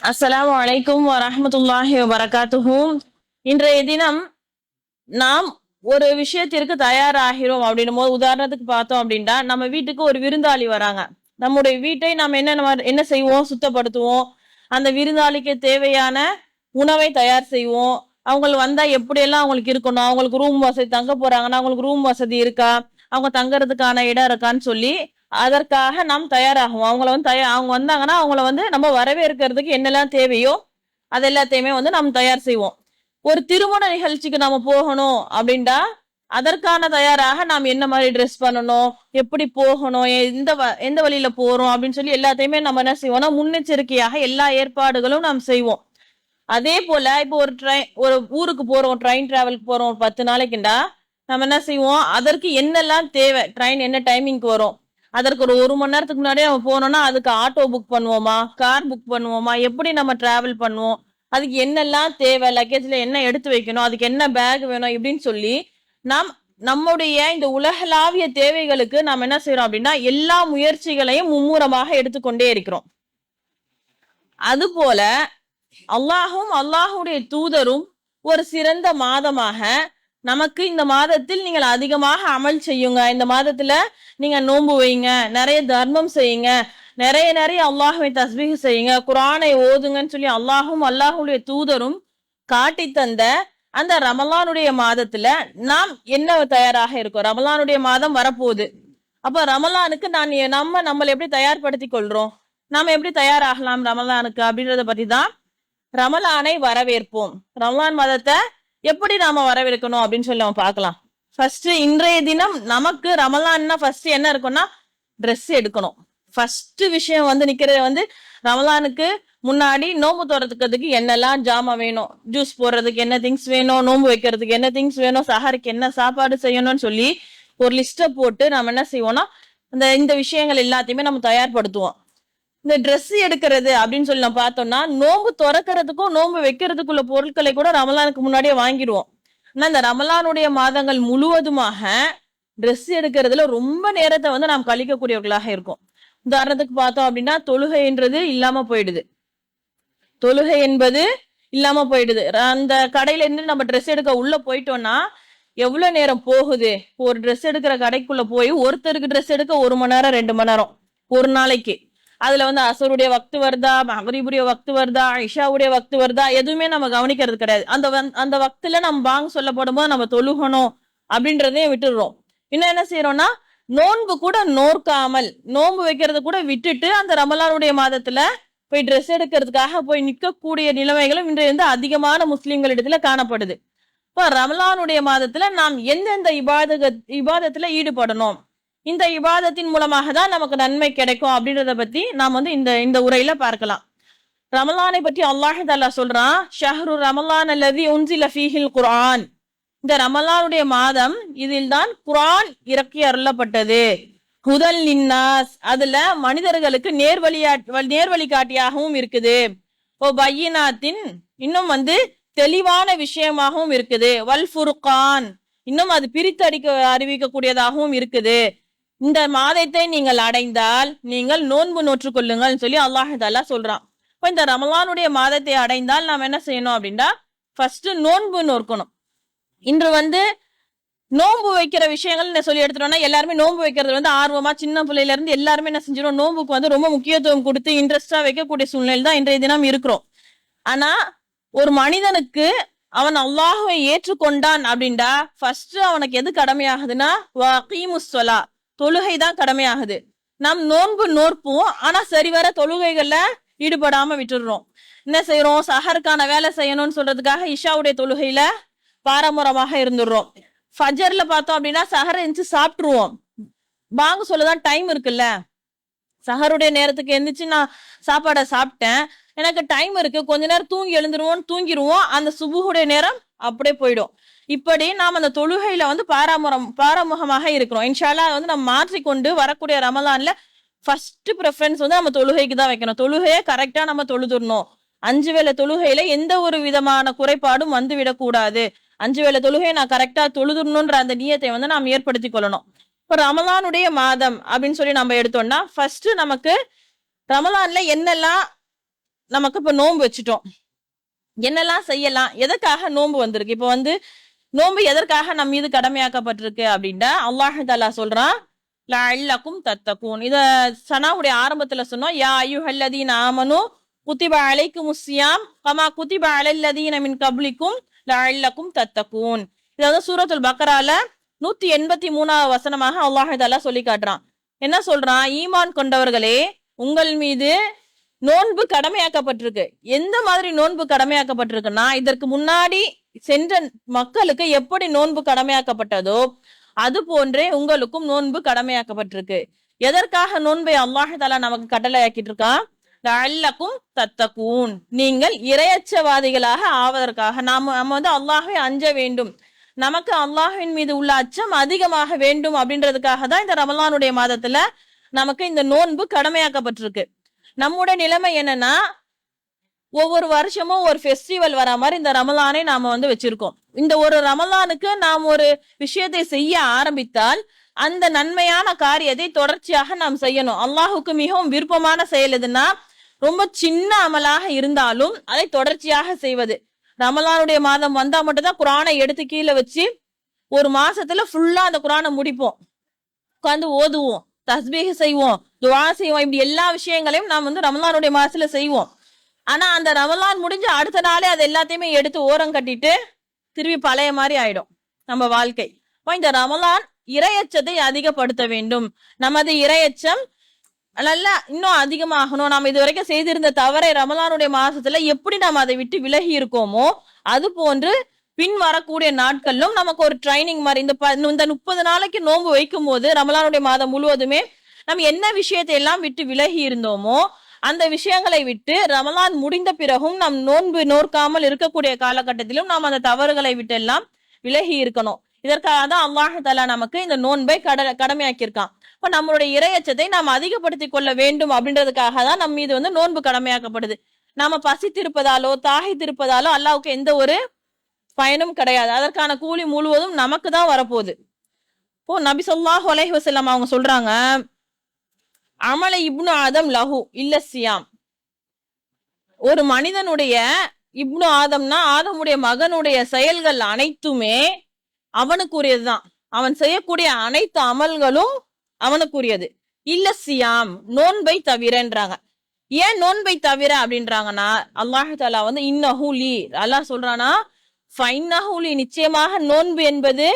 அஸ்ஸலாமு அலைக்கும் வரஹ்மத்துல்லாஹி வபரகாத்துஹு. இன்றைய தினம் நாம் ஒரு விஷயத்திற்கு தயாராகிறோம் அப்படின்னும் போது, உதாரணத்துக்கு பார்த்தோம் அப்படின்னா, நம்ம வீட்டுக்கு ஒரு விருந்தாளி வராங்க. நம்முடைய வீட்டை நாம் என்ன செய்வோம்? சுத்தப்படுத்துவோம். அந்த விருந்தாளிக்கு தேவையான உணவை தயார் செய்வோம். அவங்க வந்தா எப்படியெல்லாம் அவங்களுக்கு இருக்கணும், அவங்களுக்கு ரூம் வசதி, தங்க போறாங்கன்னா அவங்களுக்கு ரூம் வசதி இருக்கா, அவங்க தங்கறதுக்கான இடம் இருக்கான்னு சொல்லி அதற்காக நாம் தயாராகுவோம். அவங்க வந்தாங்கன்னா அவங்கள நம்ம வரவேற்கிறதுக்கு என்னெல்லாம் தேவையோ அது எல்லாத்தையுமே நாம் தயார் செய்வோம். ஒரு திருமண நிகழ்ச்சிக்கு நாம போகணும் அப்படின்டா அதற்கான தயாராக நாம் என்ன மாதிரி ட்ரெஸ் பண்ணணும், எப்படி போகணும், எந்த வழியில போறோம் அப்படின்னு சொல்லி எல்லாத்தையுமே நம்ம என்ன செய்வோம்னா முன்னெச்சரிக்கையாக எல்லா ஏற்பாடுகளும் நாம் செய்வோம். அதே போல இப்போ ஒரு ஊருக்கு போறோம், ட்ரெயின் டிராவலுக்கு போறோம், ஒரு 10 நாளைக்குண்டா நம்ம என்ன செய்வோம், அதற்கு என்னெல்லாம் தேவை, ட்ரெயின் என்ன டைமிங்க்கு வரும், அதற்கு ஒரு மணி நேரத்துக்கு முன்னாடியே நம்ம போனோம்னா அதுக்கு ஆட்டோ புக் பண்ணுவோமா, கார் புக் பண்ணுவோமா, எப்படி நம்ம டிராவல் பண்ணுவோம், அதுக்கு என்னெல்லாம் தேவை, லக்கேஜ்ல என்ன எடுத்து வைக்கணும், அதுக்கு என்ன பேக் வேணும் இப்படின்னு சொல்லி நாம் நம்முடைய இந்த உலகளாவிய தேவைகளுக்கு நாம் என்ன செய்யறோம் அப்படின்னா எல்லா முயற்சிகளையும் மும்முரமாக எடுத்துக்கொண்டே இருக்கிறோம். அது போல அல்லாஹும் அல்லாஹுடைய தூதரும் ஒரு சிறந்த மாதமாக நமக்கு இந்த மாதத்தில் நீங்கள் அதிகமாக அமல் செய்யுங்க, இந்த மாதத்துல நீங்க நோன்பு வைங்க, நிறைய தர்மம் செய்யுங்க, நிறைய நிறைய அல்லாஹுவை தஸ்பீஹ் செய்யுங்க, குரானை ஓதுங்கன்னு சொல்லி அல்லாஹும் அல்லாஹுடைய தூதரும் காட்டி தந்த அந்த ரமலானுடைய மாதத்துல நாம் என்ன தயாராக இருக்கோம்? ரமலானுடைய மாதம் வரப்போகுது. அப்ப ரமலானுக்கு நம்மளை எப்படி தயார்படுத்தி கொள்றோம், நாம எப்படி தயாராகலாம் ரமலானுக்கு அப்படின்றத பத்தி தான் ரமலானை வரவேற்போம். ரமலான் மாதத்தை எப்படி நாம வரவேற்கணும் அப்படின்னு சொல்லி நம்ம பார்க்கலாம். ஃபர்ஸ்ட் இன்றைய தினம் நமக்கு ரமலான்னா ஃபர்ஸ்ட் என்ன இருக்கும்னா ட்ரெஸ் எடுக்கணும். ஃபர்ஸ்ட் விஷயம் நிக்கிறது ரமலானுக்கு முன்னாடி நோம்பு தோறதுக்கு என்னெல்லாம் ஜாமா வேணும், ஜூஸ் போடுறதுக்கு என்ன திங்ஸ் வேணும், நோம்பு வைக்கிறதுக்கு என்ன திங்ஸ் வேணும், சஹருக்கு என்ன சாப்பாடு செய்யணும்னு சொல்லி ஒரு லிஸ்ட போட்டு நம்ம என்ன செய்வோம்னா இந்த விஷயங்கள் எல்லாத்தையுமே நம்ம தயார்படுத்துவோம். இந்த ட்ரெஸ் எடுக்கிறது அப்படின்னு சொல்லி நம்ம பார்த்தோம்னா நோம்பு துறக்கிறதுக்கும் நோம்பு வைக்கிறதுக்குள்ள பொருட்களை கூட ரமலானுக்கு முன்னாடியே வாங்கிடுவோம். ஆனா இந்த ரமலானுடைய மாதங்கள் முழுவதுமாக ட்ரெஸ் எடுக்கிறதுல ரொம்ப நேரத்தை நாம் கழிக்கக்கூடியவர்களாக இருக்கும். உதாரணத்துக்கு பார்த்தோம் அப்படின்னா தொழுகைன்றது இல்லாம போயிடுது. தொழுகை என்பது இல்லாம போயிடுது. அந்த கடையில இருந்து நம்ம ட்ரெஸ் எடுக்க உள்ள போயிட்டோம்னா எவ்வளவு நேரம் போகுது. ஒரு ட்ரெஸ் எடுக்கிற கடைக்குள்ள போய் ஒருத்தருக்கு ட்ரெஸ் எடுக்க 1 மணி நேரம் 2 மணி நேரம் ஒரு நாளைக்கு. அதுல அசருடைய வக்து வருதா, மகரிபுடைய வக்து வருதா, இஷாவுடைய வக்து வருதா, எதுவுமே நம்ம கவனிக்கிறது கிடையாது. அந்த வக்துல நம்ம பாங் சொல்லப்படும் போது நம்ம தொழுகணும் அப்படின்றதையும் விட்டுடுறோம். இன்னும் என்ன செய்யறோம்னா நோன்பு கூட நோர்க்காமல் நோன்பு வைக்கிறது கூட விட்டுட்டு அந்த ரமலானுடைய மாதத்துல போய் ட்ரெஸ் எடுக்கிறதுக்காக போய் நிற்கக்கூடிய நிலைமைகளும் இன்றைய அதிகமான முஸ்லிம்களிடத்துல காணப்படுது. இப்ப ரமலானுடைய மாதத்துல நாம் எந்தெந்த இபாதத்துல ஈடுபடணும், இந்த இபாதத்தின் மூலமாக தான் நமக்கு நன்மை கிடைக்கும் அப்படின்றத பத்தி நாம் இந்த உரையில பார்க்கலாம். ரமலானை பற்றி அல்லாஹ் தஆலா சொல்றான், ஷஹ்ரு ரமலான் அல்லதி உன்சில ஃபீஹில் குர்ஆன். இந்த ரமலானுடைய மாதம் இதில் தான் குர்ஆன் இறக்கி அருளப்பட்டது. ஹுதல் லின்னாஸ், அதுல மனிதர்களுக்கு நேர்வழி காட்டியாகவும் இருக்குது. ஓ பையினாத்தின், இன்னும் தெளிவான விஷயமாகவும் இருக்குது. வல் ஃபுர்கான், இன்னும் அது அறிவிக்கக்கூடியதாகவும் இருக்குது. இந்த மாதத்தை நீங்கள் அடைந்தால் நீங்கள் நோன்பு நோற்று கொள்ளுங்கள் சொல்லி அல்லாஹ் தஆலா சொல்றான். இப்போ இந்த ரமலானுடைய மாதத்தை அடைந்தால் நாம் என்ன செய்யணும் அப்படின்னா ஃபர்ஸ்ட் நோன்பு நோக்கணும். இன்று நோன்பு வைக்கிற விஷயங்கள் சொல்லி எடுத்துட்டோம்னா எல்லாருமே நோன்பு வைக்கிறது ஆர்வமா சின்ன பிள்ளையில இருந்து எல்லாருமே என்ன செஞ்சிடும், நோன்புக்கு ரொம்ப முக்கியத்துவம் கொடுத்து இன்ட்ரெஸ்டா வைக்கக்கூடிய சூழ்நிலை தான் இன்றைய தினம் இருக்கிறோம். ஆனா ஒரு மனிதனுக்கு அவன் அல்லாஹுவை ஏற்றுக்கொண்டான் அப்படின்டா ஃபர்ஸ்ட் அவனுக்கு எது கடமையாகுதுன்னா வகீமுஸ் ஸலா, தொழுகை தான் கடமையாகுது. நாம் நோன்பு நோற்போம், ஆனா சரிவர தொழுகைகள்ல ஈடுபடாம விட்டுடுறோம். என்ன செய்யறோம், சஹருக்கான வேலை செய்யணும்னு சொல்றதுக்காக இஷாவுடைய தொழுகையில பாரம்பரியமாக இருந்துடுறோம். ஃபஜர்ல பார்த்தோம் அப்படின்னா சஹர் எந்திரிச்சு சாப்பிட்டுருவோம். பாங்க சொல்லதான் டைம் இருக்குல்ல, சஹருடைய நேரத்துக்கு எந்திரிச்சு நான் சாப்பாடை சாப்பிட்டேன், எனக்கு டைம் இருக்கு, கொஞ்ச நேரம் தூங்கி தூங்கிடுவோம், அந்த சுபுகுடைய நேரம் அப்படியே போயிடும். இப்படி நாம் அந்த தொழுகையில பாராமுகமாக இருக்கிறோம். இன்ஷா அல்லாஹ் நம்ம மாற்றிக்கொண்டு வரக்கூடிய ரமலான்ல ஃபர்ஸ்ட் ப்ரிஃபரன்ஸ் நம்ம தொழுகைக்கு தான் வைக்கணும். தொழுகையை கரெக்டா நம்ம தொழுதுடணும். 5 வேளை தொழுகையில எந்த ஒரு விதமான குறைபாடும் விடக்கூடாது. 5 வேளை தொழுகையை நான் கரெக்டா தொழுதுடணும்ன்ற அந்த நியத்தை நாம் ஏற்படுத்தி கொள்ளணும். இப்ப ரமலானுடைய மாதம் அப்படின்னு சொல்லி நம்ம எடுத்தோம்னா ஃபர்ஸ்ட் நமக்கு ரமலான்ல என்னெல்லாம் நமக்கு இப்ப நோன்பு வச்சுட்டோம், என்னெல்லாம் செய்யலாம், எதற்காக நோன்பு வந்திருக்கு? இப்ப நோன்பு எதற்காக நம் மீது கடமையாக்கப்பட்டிருக்கு அப்படின்டா அல்லாஹ் தஆலா சொல்றான், லஅல்லக்கும் தத்தகூன். இத சனாவுடைய ஆரம்பத்துல சொன்னோம், யா அய்யுஹல்லதீன ஆமனு குத்திப அலைக்குமுஸ் ஸியாம் கமா குத்திப அலல்லதீன மின் கப்லிக்கும் லஅல்லக்கும் தத்தகூன். இது வந்து சூரத்துல் பக்ரால 183வது வசனமாக அல்லாஹ் தஆலா சொல்லி காட்டுறான். என்ன சொல்றான்? ஈமான் கொண்டவர்களே, உங்கள் மீது நோன்பு கடமையாக்கப்பட்டிருக்கு. எந்த மாதிரி நோன்பு கடமையாக்கப்பட்டிருக்குன்னா, இதற்கு முன்னாடி சென்ற மக்களுக்கு எப்படி நோன்பு கடமையாக்கப்பட்டதோ அது போன்றே உங்களுக்கும் நோன்பு கடமையாக்கப்பட்டிருக்கு. எதற்காக நோன்பை அல்லாஹ் தஆலா நமக்கு கட்டளையாக்கிட்டு இருக்கான்? லஅல்லக்கும் தத்தகூன், நீங்கள் இறையச்சவாதிகளாக ஆவதற்காக. நம்ம வந்து அல்லாஹ்வை அஞ்ச வேண்டும், நமக்கு அல்லாஹ்வின் மீது உள்ள அச்சம் அதிகமாக வேண்டும் அப்படின்றதுக்காக தான் இந்த ரமலானுடைய மாதத்துல நமக்கு இந்த நோன்பு கடமையாக்கப்பட்டிருக்கு. நம்முடைய நிலைமை என்னன்னா, ஒவ்வொரு வருஷமும் ஒரு ஃபெஸ்டிவல் வர மாதிரி இந்த ரமலானை நாம வந்து வச்சிருக்கோம். இந்த ஒரு ரமலானுக்கு நாம் ஒரு விஷயத்தை செய்ய ஆரம்பித்தால் அந்த நன்மையான காரியத்தை தொடர்ச்சியாக நாம் செய்யணும். அல்லாஹுக்கு மிகவும் விருப்பமான செயல் எதுன்னா, ரொம்ப சின்ன அமலாக இருந்தாலும் அதை தொடர்ச்சியாக செய்வது. ரமலானுடைய மாதம் வந்தா மட்டும்தான் குரானை எடுத்து கீழே வச்சு ஒரு மாசத்துல ஃபுல்லா அந்த குரானை முடிப்போம், உட்காந்து ஓதுவோம், தஸ்பீஹ் செய்வோம், துஆ செய்வோம். இப்படி எல்லா விஷயங்களையும் நாம் வந்து ரமலானுடைய மாசத்துல செய்வோம். ஆனா அந்த ரமலான் முடிஞ்ச அடுத்த நாளே அது எல்லாத்தையுமே எடுத்து ஓரம் கட்டிட்டு திரும்பி பழைய மாதிரி ஆயிடும் நம்ம வாழ்க்கை. இந்த ரமலான் இறையச்சத்தை அதிகப்படுத்த வேண்டும். நமது இறையச்சம் நல்லா இன்னும் அதிகமாகணும். நம்ம இது வரைக்கும் செய்திருந்த தவறை ரமலானுடைய மாசத்துல எப்படி நம்ம அதை விட்டு விலகி இருக்கோமோ அது போன்று பின் வரக்கூடிய நாட்களிலும் நமக்கு ஒரு ட்ரைனிங் மாதிரி இந்த 30 நாளைக்கு நோன்பு வைக்கும் போது ரமலானுடைய மாதம் முழுவதுமே நம்ம என்ன விஷயத்தை எல்லாம் விட்டு விலகி இருந்தோமோ அந்த விஷயங்களை விட்டு ரமலான் முடிந்த பிறகும் நம் நோன்பு நோற்காமல் இருக்கக்கூடிய காலகட்டத்திலும் நாம் அந்த தவறுகளை விட்டு எல்லாம் விலகி இருக்கணும். இதற்காக தான் அல்லாஹ் தஆலா நமக்கு இந்த நோன்பை கடமையாக்கியிருக்கான். இப்ப நம்மளுடைய இறையச்சத்தை நாம் அதிகப்படுத்திக் கொள்ள வேண்டும் அப்படின்றதுக்காக தான் நம் மீது வந்து நோன்பு கடமையாக்கப்படுது. நாம பசித்திருப்பதாலோ தாகித்திருப்பதாலோ அல்லாஹ்வுக்கு எந்த ஒரு பயனும் கிடையாது. அதற்கான கூலி முழுவதும் நமக்கு தான் வரப்போகுது. இப்போ நபி ஸல்லல்லாஹு அலைஹி வஸல்லம் அவங்க சொல்றாங்க, அமல இப்னு ஆதம் லஹு இல்ல சியாம். ஒரு மனிதனுடைய இப்னு ஆதம்னா ஆதமுடைய மகனுடைய செயல்கள் அனைத்துமே அவனுக்குரியதுதான். அவன் செய்யக்கூடிய அனைத்து அமல்களும் அவனுக்குரியது. இல்ல சியாம், நோன்பை தவிரன்றாங்க. ஏன் நோன்பை தவிர அப்படின்றாங்கன்னா, அல்லாஹ் தஆலா வந்து இன்னஹு லீ, அல்லாஹ் சொல்றானா ஃபைன்னஹு லீ, நிச்சயமாக நோன்பு என்பது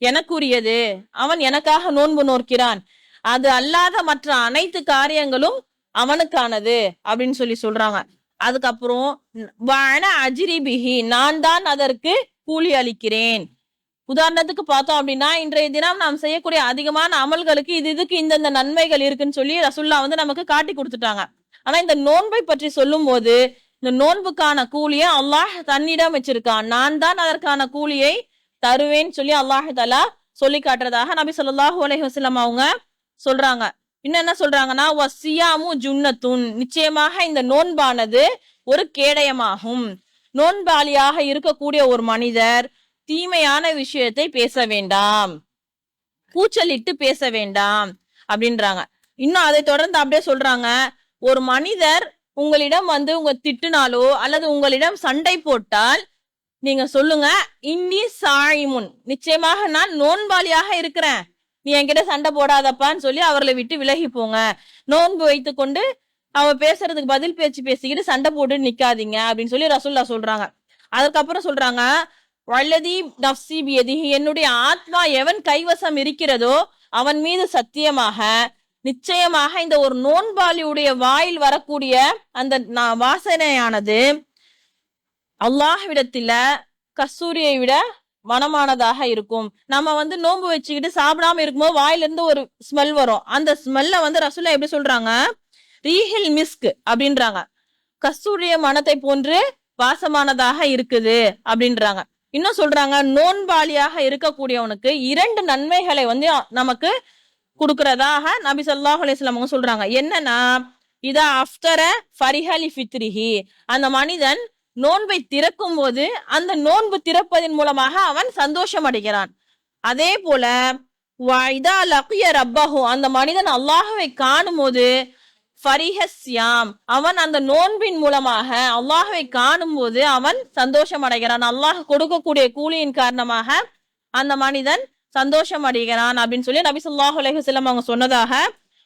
எனக்குரியது, அவன் எனக்காக நோன்பு நோக்கிறான், அது அல்லாத மற்ற அனைத்து காரியங்களும் அவனுக்கானது அப்படின்னு சொல்றாங்க. அதுக்கப்புறம் வஅன அஜ்ரி பிஹி, நான் தான் அதற்கு கூலி அளிக்கிறேன். உதாரணத்துக்கு பார்த்தோம் அப்படின்னா, இன்றைய தினம் நாம் செய்யக்கூடிய அதிகமான அமல்களுக்கு இதுக்கு இந்த நன்மைகள் இருக்குன்னு சொல்லி ரசூலுல்லாஹ் வந்து நமக்கு காட்டி கொடுத்துட்டாங்க. ஆனா இந்த நோன்பை பற்றி சொல்லும் போது இந்த நோன்புக்கான கூலியை அல்லாஹ் தன்னிடம் வச்சிருக்கான், நான் தான் அதற்கான கூலியை தருவேன்னு சொல்லி அல்லாஹ் தஆலா சொல்லி காட்டுறதாக நபி ஸல்லல்லாஹு அலைஹி வஸல்லம் அவங்க சொல்றாங்க. இன்னும் என்ன சொல்றாங்கன்னா, வசியாமு ஜுன்னத்துன், நிச்சயமாக இந்த நோன்பானது ஒரு கேடயமாகும். நோன்பாளியாக இருக்கக்கூடிய ஒரு மனிதர் தீமையான விஷயத்தை பேச வேண்டாம், கூச்சலிட்டு பேச வேண்டாம் அப்படின்றாங்க. இன்னும் அதை தொடர்ந்து அப்படியே சொல்றாங்க, ஒரு மனிதர் உங்களிடம் வந்து உங்க திட்டுனாலோ அல்லது உங்களிடம் சண்டை போட்டால் நீங்க சொல்லுங்க, இன்னி சாயிமுன், நிச்சயமாக நான் நோன்பாளியாக இருக்கிறேன், நீ என்கிட்ட சண்டை போடாதப்பான்னு சொல்லி அவர்களை விட்டு விலகி போங்க. நோன்பு வைத்து கொண்டு அவன் பேசுறதுக்கு பதில் பேச்சு பேசிக்கிட்டு சண்டை போட்டு நிக்காதீங்க அப்படின்னு சொல்லி ரசூலுல்லாஹ் சொல்றாங்க. அதுக்கப்புறம் சொல்றாங்க, வல்லதி நஃப்சி பியதிஹி, என்னுடைய ஆத்மா எவன் கைவசம் இருக்கிறதோ அவன் மீது சத்தியமாக, நிச்சயமாக இந்த ஒரு நோன்பாளியுடைய வாயில் வரக்கூடிய அந்த வாசனையானது அல்லாஹ்விடத்தில கஸ்தூரியை விட மனமானதாக இருக்கும். நம்ம வந்து நோன்பு வச்சுக்கிட்டு சாப்பிடாம இருக்கும்போது வாயில இருந்து ஒரு ஸ்மெல் வரும். அந்த ஸ்மெல்ல வந்து ரசூலுல்லாஹ் எப்படி சொல்றாங்க, ரீஹில் மிஸ்க் அப்படின்றாங்க, கஸ்தூரிய மனத்தை போன்று வாசமானதாக இருக்குது அப்படின்றாங்க. இன்னும் சொல்றாங்க, நோன்பாளியாக இருக்கக்கூடியவனுக்கு 2 நன்மைகளை வந்து நமக்கு கொடுக்கறதாக நபி ஸல்லல்லாஹு அலைஹி வஸல்லம் அவங்க சொல்றாங்க. என்னன்னா, இதா அஃப்தர ஃபரிஹலி ஃபித்ரிஹி, அந்த மனிதன் நோன்பை திறக்கும் போது அந்த நோன்பு திறப்பதன் மூலமாக அவன் சந்தோஷம் அடைகிறான். அதே போல இதா லக்கிய ரப்பஹு, அந்த மனிதன் அல்லாஹ்வை காணும் போது ஃபரிஹஸ்யாம், அவன் அந்த நோன்பின் மூலமாக அல்லாஹ்வை காணும் போது அவன் சந்தோஷம் அடைகிறான். அல்லாஹ் கொடுக்கக்கூடிய கூலியின் காரணமாக அந்த மனிதன் சந்தோஷம் அடைகிறான் அப்படின்னு சொல்லி நபி ஸல்லல்லாஹு அலைஹி வஸல்லம் அவங்க சொன்னதாக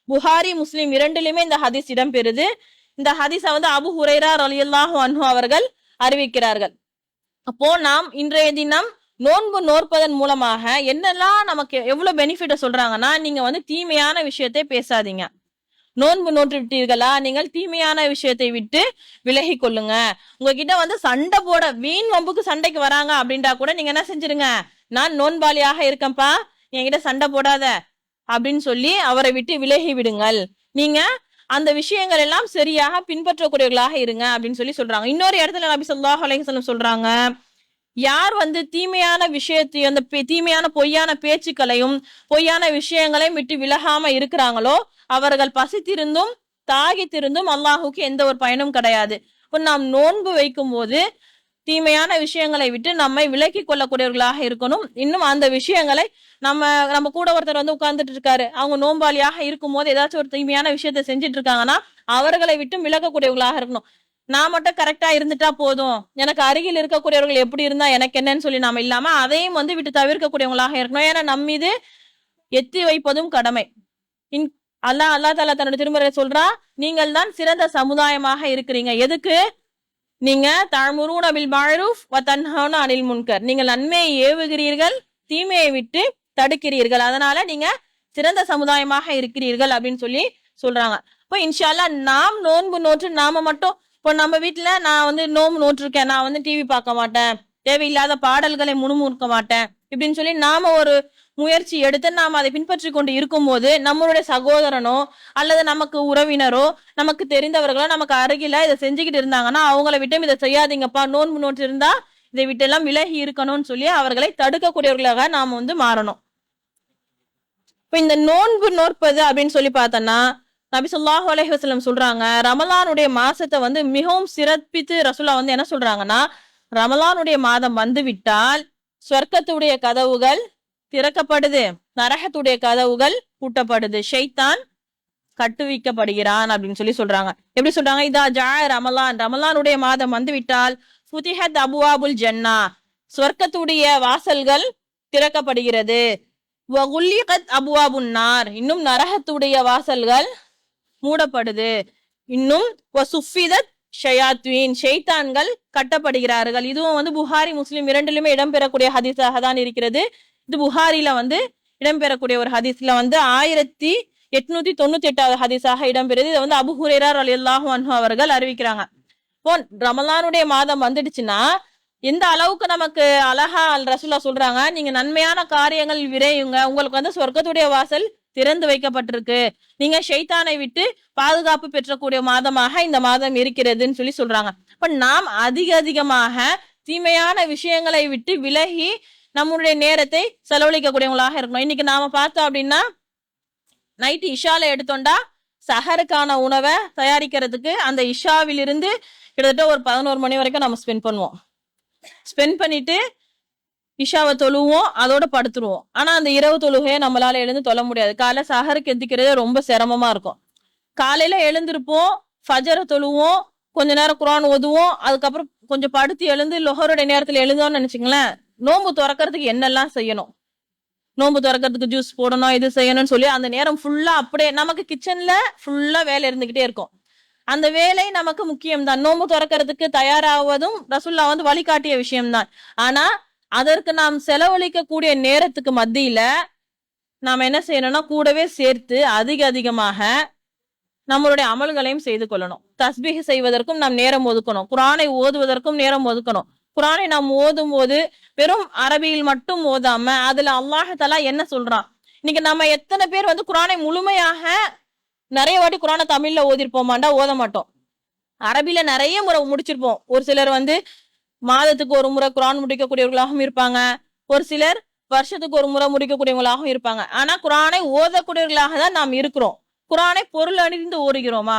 புகாரி முஸ்லிம் இரண்டிலுமே இந்த ஹதீஸ் இடம்பெறுது. இந்த ஹதீஸை வந்து அபு ஹுரைரா ரலியல்லாஹு அன்ஹு அவர்கள் அறிவிக்கிறார்கள். அப்போ நாம் இன்றைய தினம் நோன்பு நோற்பதன் மூலமாக என்னெல்லாம் நமக்கு எவ்வளவு பெனிஃபிட்ட சொல்றாங்கன்னா, நீங்க வந்து தீமையான விஷயத்தை பேசாதீங்க. நோன்பு நோற்று விட்டீர்களா, நீங்கள் தீமையான விஷயத்தை விட்டு விலகி கொள்ளுங்க. உங்ககிட்ட வந்து சண்டை போட வீண் வம்புக்கு சண்டைக்கு வராங்க அப்படின்டா கூட நீங்க என்ன செஞ்சிருங்க, நான் நோன்பாளியாக இருக்கேன்ப்பா, என்கிட்ட சண்டை போடாத அப்படின்னு சொல்லி அவரை விட்டு விலகி விடுங்கள். நீங்க அந்த விஷயங்கள் எல்லாம் சரியாக பின்பற்றக்கூடியவர்களாக இருங்க அப்படின்னு சொல்லி சொல்றாங்க. இன்னொரு இடத்துல நபி ஸல்லல்லாஹு அலைஹி வஸல்லம் சொல்றாங்க, யார் வந்து தீமையான விஷயத்தையும் அந்த தீமையான பொய்யான பேச்சுக்களையும் பொய்யான விஷயங்களையும் விட்டு விலகாம இருக்கிறாங்களோ அவர்கள் பசித்திருந்தும் தாகித்திருந்தும் அல்லாஹுக்கு எந்த ஒரு பயனும் கிடையாது. இப்போ நாம் நோன்பு வைக்கும் போது தீமையான விஷயங்களை விட்டு நம்மை விலக்கி கொள்ளக்கூடியவர்களாக இருக்கணும். இன்னும் அந்த விஷயங்களை நம்ம கூட ஒருத்தர் வந்து உட்கார்ந்துட்டு இருக்காரு, அவங்க நோன்பாளியாக இருக்கும் போது ஏதாச்சும் ஒரு தீமையான விஷயத்த செஞ்சுட்டு இருக்காங்கன்னா அவர்களை விட்டு விலகக்கூடியவர்களாக இருக்கணும். நான் மட்டும் கரெக்டா இருந்துட்டா போதும், எனக்கு அருகில் இருக்கக்கூடியவர்கள் எப்படி இருந்தா எனக்கு என்னன்னு சொல்லி நாம இல்லாம அதையும் வந்து விட்டு தவிர்க்கக்கூடியவங்களாக இருக்கணும். ஏன்னா நம்ம மீது எத்தி வைப்பதும் கடமை. அல்லாஹ் தஆலா தன்னோட திருமறை சொல்றா, நீங்கள் தான் சிறந்த சமுதாயமாக இருக்கிறீங்க. எதுக்கு? நீங்க தஅமுரூன பில் மஅரூஃப் வ தன்ஹவுன அனில் முன்கர், நீங்கள் நன்மையை ஏவுகிறீர்கள், தீமையை விட்டு தடுக்கிறீர்கள், அதனால நீங்க சிறந்த சமுதாயமாக இருக்கிறீர்கள் அப்படின்னு சொல்லி சொல்றாங்க. இப்போ இன்ஷா அல்லாஹ் நாம் நோன்பு நோற்று நாம மட்டும், இப்போ நம்ம வீட்டுல நான் வந்து நோன்பு நோற்றிருக்கேன், நான் வந்து டிவி பார்க்க மாட்டேன், தேவையில்லாத பாடல்களை முணுமுணுக்க மாட்டேன் இப்படின்னு சொல்லி நாம ஒரு முயற்சி எடுத்து நாம் அதை பின்பற்றி கொண்டு இருக்கும் போது நம்மளுடைய சகோதரனோ அல்லது நமக்கு உறவினரோ நமக்கு தெரிந்தவர்களோ நமக்கு அருகில இதை செஞ்சுக்கிட்டு இருந்தாங்கன்னா அவங்களை விட்டு இதை செய்யாதீங்கப்பா, நோன்பு நோட்டு இருந்தா இதை விட்டு எல்லாம் விலகி இருக்கணும்னு சொல்லி அவர்களை தடுக்கக்கூடியவர்களாக நாம வந்து மாறணும். இப்ப இந்த நோன்பு நோற்பது அப்படின்னு சொல்லி பார்த்தோம்னா நபி ஸல்லல்லாஹு அலைஹி வஸல்லம் சொல்றாங்க, ரமலானுடைய மாசத்தை வந்து மிகவும் சிறப்பித்து ரசூலா வந்து என்ன சொல்றாங்கன்னா, ரமலானுடைய மாதம் வந்து விட்டால் சொர்க்கத்துடைய கதவுகள் திறக்கப்படுது, நரகத்துடைய கதவுகள் பூட்டப்படுது, ஷைத்தான் கட்டுவிக்கப்படுகிறான் அப்படின்னு சொல்லி சொல்றாங்க. எப்படி சொல்றாங்க? இதா ஜா ரமலான், ரமலானுடைய மாதம் வந்து விட்டால் ஃபுதிஹத் அபுவாபுல் ஜன்னா, சொர்க்கத்துடைய வாசல்கள் திறக்கப்படுகிறது, வ குல்லிகத் அபுவாபுன் நார், இன்னும் நரகத்துடைய வாசல்கள் மூடப்படுது, இன்னும் வ சுஃபிதத் ஷயாத்வீன், ஷைத்தான்கள் கட்டப்படுகிறார்கள். இதுவும் வந்து புகாரி முஸ்லிம் இரண்டிலுமே இடம்பெறக்கூடிய ஹதீஸாக தான் இருக்கிறது. இது புகாரில வந்து இடம்பெறக்கூடிய ஒரு ஹதீஸ்ல வந்து 1898 ஹதீஸாக இடம்பெறுது. இதை வந்து அபு ஹுரைரா ரலியல்லாஹு அன்ஹு அவர்கள் அறிவிக்கிறாங்க. இப்போ ரமலானுடைய மாதம் வந்துடுச்சுன்னா எந்த அளவுக்கு நமக்கு அழகா ரசூலா சொல்றாங்க, நீங்க நன்மையான காரியங்கள் விரையுங்க, உங்களுக்கு வந்து சொர்க்கத்துடைய வாசல் திறந்து வைக்கப்பட்டிருக்கு, நீங்க ஷைத்தானை விட்டு பாதுகாப்பு பெற்றக்கூடிய மாதமாக இந்த மாதம் இருக்கிறதுன்னு சொல்லி சொல்றாங்க. இப்ப நாம் அதிகமாக தீமையான விஷயங்களை விட்டு விலகி நம்மளுடைய நேரத்தை செலவழிக்கக்கூடியவங்களாக இருக்கணும். இன்னைக்கு நாம பார்த்தோம் அப்படின்னா நைட்டு இஷால எடுத்தோண்டா சஹருக்கான உணவை தயாரிக்கிறதுக்கு அந்த இஷாவிலிருந்து கிட்டத்தட்ட ஒரு 11 மணி வரைக்கும் நம்ம ஸ்பெண்ட் பண்ணுவோம். ஸ்பெண்ட் பண்ணிட்டு இஷாவை தொழுவோம், அதோட படுத்துருவோம். ஆனா அந்த இரவு தொழுகையை நம்மளால எழுந்து தொழ முடியாது. காலை சஹருக்கு எந்திக்கிறதே ரொம்ப சிரமமா இருக்கும். காலையில எழுந்திருப்போம், ஃபஜரை தொழுவோம், கொஞ்ச நேரம் குர்ஆன் ஓதுவோம், அதுக்கப்புறம் கொஞ்சம் படுத்து எழுந்து லொஹருடைய நேரத்துல எழுந்தோம்னு நினைச்சுங்களேன், நோன்பு திறக்கிறதுக்கு என்னெல்லாம் செய்யணும், நோன்பு திறக்கிறதுக்கு ஜூஸ் போடணும், இது செய்யணும்னு சொல்லி அந்த நேரம் ஃபுல்லா அப்படியே நமக்கு கிச்சன்ல ஃபுல்லா வேலை இருந்துகிட்டே இருக்கும். அந்த வேலை நமக்கு முக்கியம்தான். நோன்பு திறக்கிறதுக்கு தயாராவதும் ரசூல்லா வந்து வழிகாட்டிய விஷயம்தான். ஆனா அதற்கு நாம் செலவழிக்க கூடிய நேரத்துக்கு மத்தியில நாம் என்ன செய்யணும்னா கூடவே சேர்த்து அதிகமாக நம்மளுடைய அமல்களையும் செய்து கொள்ளணும். தஸ்பீஹ் செய்வதற்கும் நாம் நேரம் ஒதுக்கணும், குர்ஆனை ஓதுவதற்கும் நேரம் ஒதுக்கணும். குர்ஆனை நாம் ஓதும் போது வெறும் அரபியில் மட்டும் ஓதாம அதுல அல்லாஹ் தஆலா என்ன சொல்றான், இன்னைக்கு நம்ம எத்தனை பேர் வந்து குர்ஆனை முழுமையாக நிறைய வாட்டி குர்ஆனை தமிழ்ல ஓதிருப்போமாண்டா, ஓத மாட்டோம். அரபில நிறைய முறை முடிச்சிருப்போம். ஒரு சிலர் வந்து மாதத்துக்கு ஒரு முறை குர்ஆன் முடிக்கக்கூடியவர்களாகவும் இருப்பாங்க, ஒரு சிலர் வருஷத்துக்கு ஒரு முறை முடிக்கக்கூடியவங்களாகவும் இருப்பாங்க. ஆனா குர்ஆனை ஓதக்கூடியவர்களாக தான் நாம் இருக்கிறோம். குர்ஆனை பொருள் அணிந்து ஓடுகிறோமா?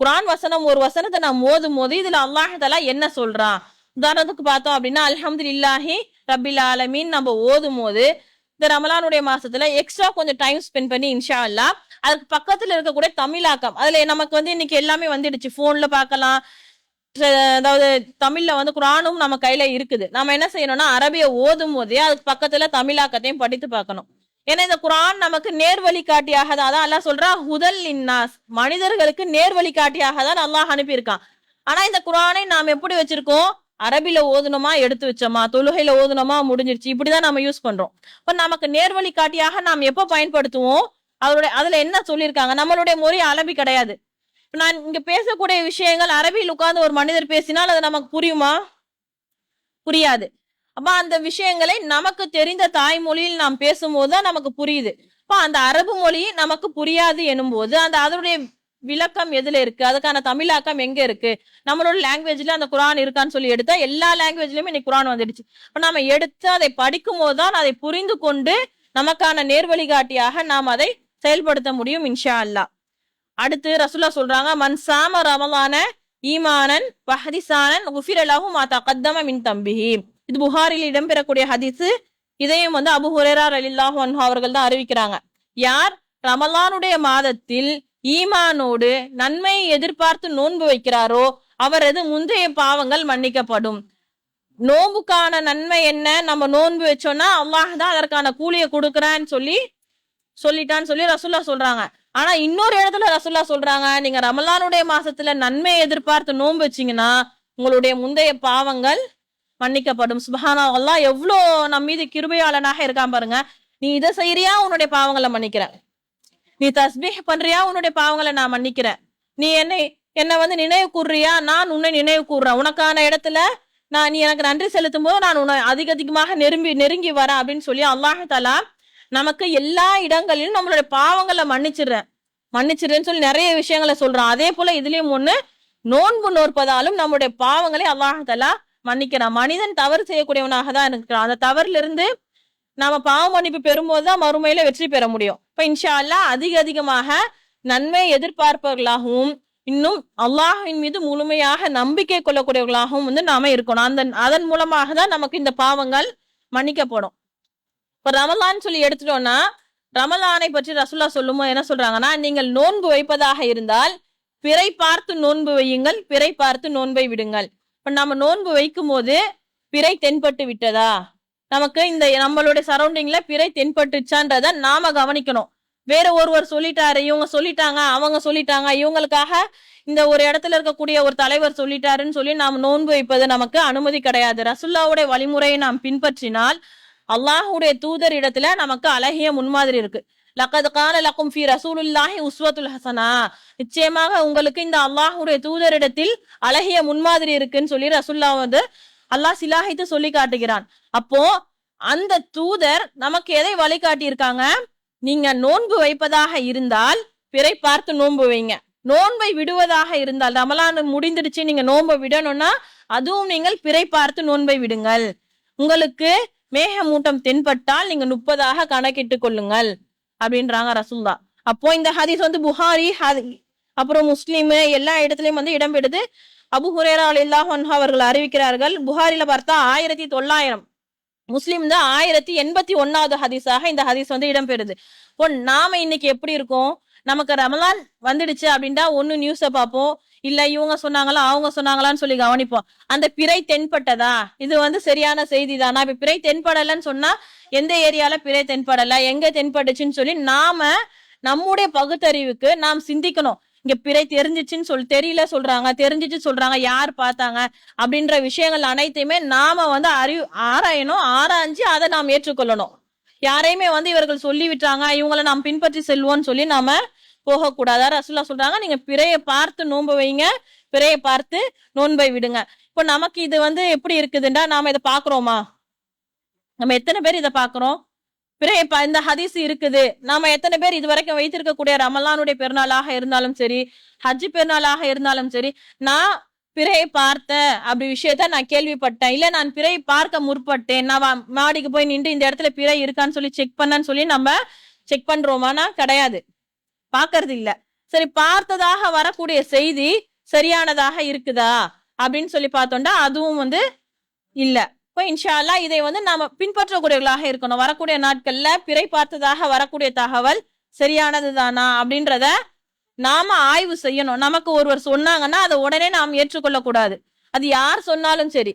குர்ஆன் வசனம் ஒரு வசனத்தை நாம் ஓதும் போது இதுல அல்லாஹ் தஆலா என்ன சொல்றான், உதாரணத்துக்கு பார்த்தோம் அப்படின்னா அல்ஹம்துலில்லாஹி ரப்பில் ஆலமீன் நம்ம ஓதும் போது இந்த ரமலானுடைய மாசத்துல எக்ஸ்ட்ரா கொஞ்சம் டைம் ஸ்பெண்ட் பண்ணி இன்ஷா அல்லாஹ் அதுக்கு பக்கத்துல இருக்கக்கூடிய தமிழாக்கம், அதுல நமக்கு வந்து இன்னைக்கு எல்லாமே வந்துடுச்சு, போன்ல பார்க்கலாம். அதாவது தமிழ்ல வந்து குரானும் நம்ம கையில இருக்குது. நம்ம என்ன செய்யணும்னா அரபிய ஓதும் போதே அதுக்கு பக்கத்துல தமிழாக்கத்தையும் படித்து பார்க்கணும். ஏன்னா இந்த குரான் நமக்கு நேர்வழி காட்டியாக தான், அதான் அல்லாஹ் சொல்றா ஹுதல் லின்னாஸ், மனிதர்களுக்கு நேர்வழி காட்டியாக தான் அல்லாஹ் அனுப்பியிருக்கான். ஆனா இந்த குரானை நாம் எப்படி வச்சிருக்கோம், அரபில ஓதுனோமா எடுத்து வச்சோமா, தொழுகையில ஓதுனோமா முடிஞ்சிருச்சு, இப்படிதான் நம்ம யூஸ் பண்றோம். இப்ப நமக்கு நேர்வழி காட்டியாக நாம் எப்ப பயன்படுத்துவோம், அதுல என்ன சொல்லியிருக்காங்க, நம்மளுடைய மொழி அரபி கிடையாது. நான் இங்க பேசக்கூடிய விஷயங்கள் அரபியில் உட்கார்ந்து ஒரு மனிதர் பேசினால் அது நமக்கு புரியுமா, புரியாது. அப்ப அந்த விஷயங்களை நமக்கு தெரிந்த தாய்மொழியில் நாம் பேசும்போது தான் நமக்கு புரியுது. அப்ப அந்த அரபு மொழி நமக்கு புரியாது எனும் போது அந்த அதனுடைய விளக்கம் எதுல இருக்கு, அதுக்கான தமிழாக்கம் எங்க இருக்கு, நம்மளோட லாங்குவேஜ்ல அந்த குரான் இருக்கான்னு சொல்லி எடுத்தா எல்லா லாங்குவேஜ்லயுமே இன்னைக்கு குரான் வந்துடுச்சு. இப்ப நம்ம எடுத்து அதை படிக்கும் போதுதான் அதை புரிந்து கொண்டு நமக்கான நேர்வழிகாட்டியாக நாம் அதை செயல்படுத்த முடியும் இன்ஷா அல்லாஹ். அடுத்து ரசூலா சொல்றாங்க, மன் சாம ரமலான ஈமானன் வஹதிசானன் குஃபிர லஹு மா தகத்தம மின் தம்பிஹி. இது புகாரில் இடம்பெறக்கூடிய ஹதீஸ். இதையும் வந்து அபூ ஹுரைரா ரலியல்லாஹு அன்ஹு அவர்கள் தான் அறிவிக்கிறாங்க. யார் ரமலானுடைய மாதத்தில் ஈமானோடு நன்மையை எதிர்பார்த்து நோன்பு வைக்கிறாரோ அவரது முந்தைய பாவங்கள் மன்னிக்கப்படும். நோன்புக்கான நன்மை என்ன, நம்ம நோன்பு வச்சோம்னா அல்லாஹ் தான் அதற்கான கூலியை கொடுக்குறான்னு சொல்லிட்டான்னு சொல்லி ரசூல்லா சொல்றாங்க. ஆனா இன்னொரு இடத்துல ரசூல்லா சொல்றாங்க, நீங்க ரமலானுடைய மாசத்துல நன்மையை எதிர்பார்த்து நோன்பு வச்சீங்கன்னா உங்களுடைய முந்தைய பாவங்கள் மன்னிக்கப்படும். சுப்ஹானல்லாஹ், எவ்வளோ நம் மீது கிருபையாளனாக இருக்கான் பாருங்க. நீ இதை செய்யறியா உன்னுடைய பாவங்களை மன்னிக்கிறேன், நீ தஸ்பீஹ் பண்றியா உன்னுடைய பாவங்களை நான் மன்னிக்கிறேன், நீ என்னை வந்து நினைவு கூறுறியா நான் உன்னை நினைவு கூறுறேன், உனக்கான இடத்துல நீ எனக்கு நன்றி செலுத்தும் போது நான் உன்னை அதிகமாக நெருங்கி வரேன் அப்படின்னு சொல்லி அல்லாஹ் தஆலா நமக்கு எல்லா இடங்களிலும் நம்மளுடைய பாவங்களை மன்னிச்சிடுறேன்னு சொல்லி நிறைய விஷயங்களை சொல்றான். அதே போல இதுலயும் ஒண்ணு, நோன்பு நோற்பதாலும் நம்முடைய பாவங்களை அல்லாஹ் தஆலா மன்னிக்கிறான். மனிதன் தவறு செய்யக்கூடியவனாக தான் இருக்கிறான். அந்த தவறுல இருந்து நாம பாவ மன்னிப்பு பெறும்போதுதான் மறுமையில வெற்றி பெற முடியும். இப்ப இன்ஷா அல்லாஹ் அதிகமாக நன்மை எதிர்பார்ப்பவர்களாகவும் இன்னும் அல்லாஹின் மீது முழுமையாக நம்பிக்கை கொள்ளக்கூடியவர்களாகவும் வந்து நாம இருக்கணும். அதன் மூலமாக தான் நமக்கு இந்த பாவங்கள் மன்னிக்கப்படும். இப்ப ரமலான் சொல்லி எடுத்துட்டோம்னா, ரமலானை பற்றி ரசூல்லா சொல்லும்போது என்ன சொல்றாங்கன்னா, நீங்கள் நோன்பு வைப்பதாக இருந்தால் பிறை பார்த்து நோன்பு வையுங்கள், பிறை பார்த்து நோன்பை விடுங்கள். இப்ப நம்ம நோன்பு வைக்கும் போது பிறை தென்பட்டு விட்டதா, நமக்கு இந்த நம்மளுடைய சரௌண்டிங்ல பிறை தென்பட்டுச்சான்றத நாம கவனிக்கணும். வேற ஒருவர் சொல்லிட்டாரு, இவங்க சொல்லிட்டாங்க, அவங்க சொல்லிட்டாங்க, இவங்களுக்காக இந்த ஒரு இடத்துல இருக்கக்கூடிய ஒரு தலைவர் சொல்லிட்டாருன்னு சொல்லி நாம் நோன்பு வைப்பது நமக்கு அனுமதி கிடையாது. ரசூல்லாவுடைய வழிமுறையை நாம் பின்பற்றினால் அல்லாஹுடைய தூதர் இடத்துல நமக்கு அழகிய முன்மாதிரி இருக்கு. லக்கத் கான லக்கும் ஃபீ ரசூலுல்லாஹி உஸ்வத்துல் ஹஸனா, நிச்சயமாக உங்களுக்கு இந்த அல்லாஹுடைய தூதரிடத்தில் அழகிய முன்மாதிரி இருக்குன்னு சொல்லி ரசூல்லா வந்து அல்லாஹ் சிலாஹித்து சொல்லி காட்டுகிறான். அப்போ அந்த தூதர் நமக்கு எதை வழிகாட்டி இருக்காங்க, நீங்க நோன்பு வைப்பதாக இருந்தால் பிறை பார்த்து நோன்பு வைங்க, நோன்பை விடுவதாக இருந்தால் ரமலான் முடிந்துடுச்சு நீங்க நோன்பை விடணும்னா அதுவும் நீங்கள் பிறை பார்த்து நோன்பை விடுங்கள். உங்களுக்கு மேகமூட்டம் தென்பட்டால் நீங்க 30 கணக்கிட்டு கொள்ளுங்கள் அப்படின்றாங்க ரசூல்லா. அப்போ இந்த ஹதீஸ் வந்து புகாரி அப்புறம் முஸ்லிம் எல்லா இடத்துலயும் வந்து இடம்பெறுது. அபூ ஹுரைரா ரலியல்லாஹு அன்ஹு அவர்கள் அறிவிக்கிறார்கள். புகாரில பார்த்தா 1900, முஸ்லிம் தான் 1081வது ஹதீஸாக இந்த ஹதீஸ் வந்து இடம்பெறுது. இப்போ நாம இன்னைக்கு எப்படி இருக்கோம், நமக்கு ரமலான் வந்துடுச்சு அப்படின்டா ஒண்ணு நியூஸை பார்ப்போம், இல்ல இவங்க சொன்னாங்களா அவங்க சொன்னாங்களான்னு சொல்லி கவனிப்போம். அந்த பிறை தென்பட்டதா, இது வந்து சரியான செய்தி தானா, இப்ப பிறை தென்படலன்னு சொன்னா எந்த ஏரியால பிறை தென்படல, எங்க தென்பட்டுச்சுன்னு சொல்லி நாம நம்முடைய பகுத்தறிவுக்கு நாம் சிந்திக்கணும். இங்க பிறை தெரிஞ்சிச்சுன்னு தெரியல சொல்றாங்க, தெரிஞ்சிச்சு சொல்றாங்க, யார் பார்த்தாங்க அப்படின்ற விஷயங்கள் அனைத்தையுமே நாம வந்து ஆராயணும். ஆராய்ஞ்சு அதை நாம் ஏற்றுக்கொள்ளணும். யாரையுமே வந்து இவர்கள் சொல்லி விட்டாங்க இவங்களை நாம் பின்பற்றி செல்வோம்னு சொல்லி நாம போகக்கூடாதா. ரசூல்லா சொல்றாங்க, நீங்க பிறையை பார்த்து நோன்பு வைங்க, பிறையை பார்த்து நோன்பை விடுங்க. இப்போ நமக்கு இது வந்து எப்படி இருக்குதுண்டா, நாம இதை பாக்குறோமா, நம்ம எத்தனை பேர் இதை பாக்குறோம், பிறையை இந்த ஹதீஸ் இருக்குது, நாம எத்தனை பேர் இது வரைக்கும் வைத்திருக்கக்கூடிய ரமலானுடைய பெருநாளாக இருந்தாலும் சரி, ஹஜ் பெருநாளாக இருந்தாலும் சரி, நான் பிறையை பார்த்தேன் அப்படி விஷயத்த நான் கேள்விப்பட்டேன், இல்ல நான் பிறையை பார்க்க முற்பட்டேன், நான் மாடிக்கு போய் நின்று இந்த இடத்துல பிறை இருக்கான்னு சொல்லி செக் பண்ணன்னு சொல்லி நம்ம செக் பண்றோமானா கிடையாது, பாக்குறது இல்ல. சரி, பார்த்ததாக வரக்கூடிய செய்தி சரியானதாக இருக்குதா அப்படின்னு சொல்லி பார்த்தோம்னா அதுவும் வந்து இல்ல. இப்போ இன்ஷா அல்லாஹ் இதை வந்து நாம பின்பற்றக்கூடியவர்களாக இருக்கணும். வரக்கூடிய நாட்கள்ல பிறை பார்த்ததாக வரக்கூடிய தகவல் சரியானது தானா அப்படின்றத நாம ஆய்வு செய்யணும். நமக்கு ஒருவர் சொன்னாங்கன்னா அதை உடனே நாம் ஏற்றுக்கொள்ள கூடாது. அது யார் சொன்னாலும் சரி,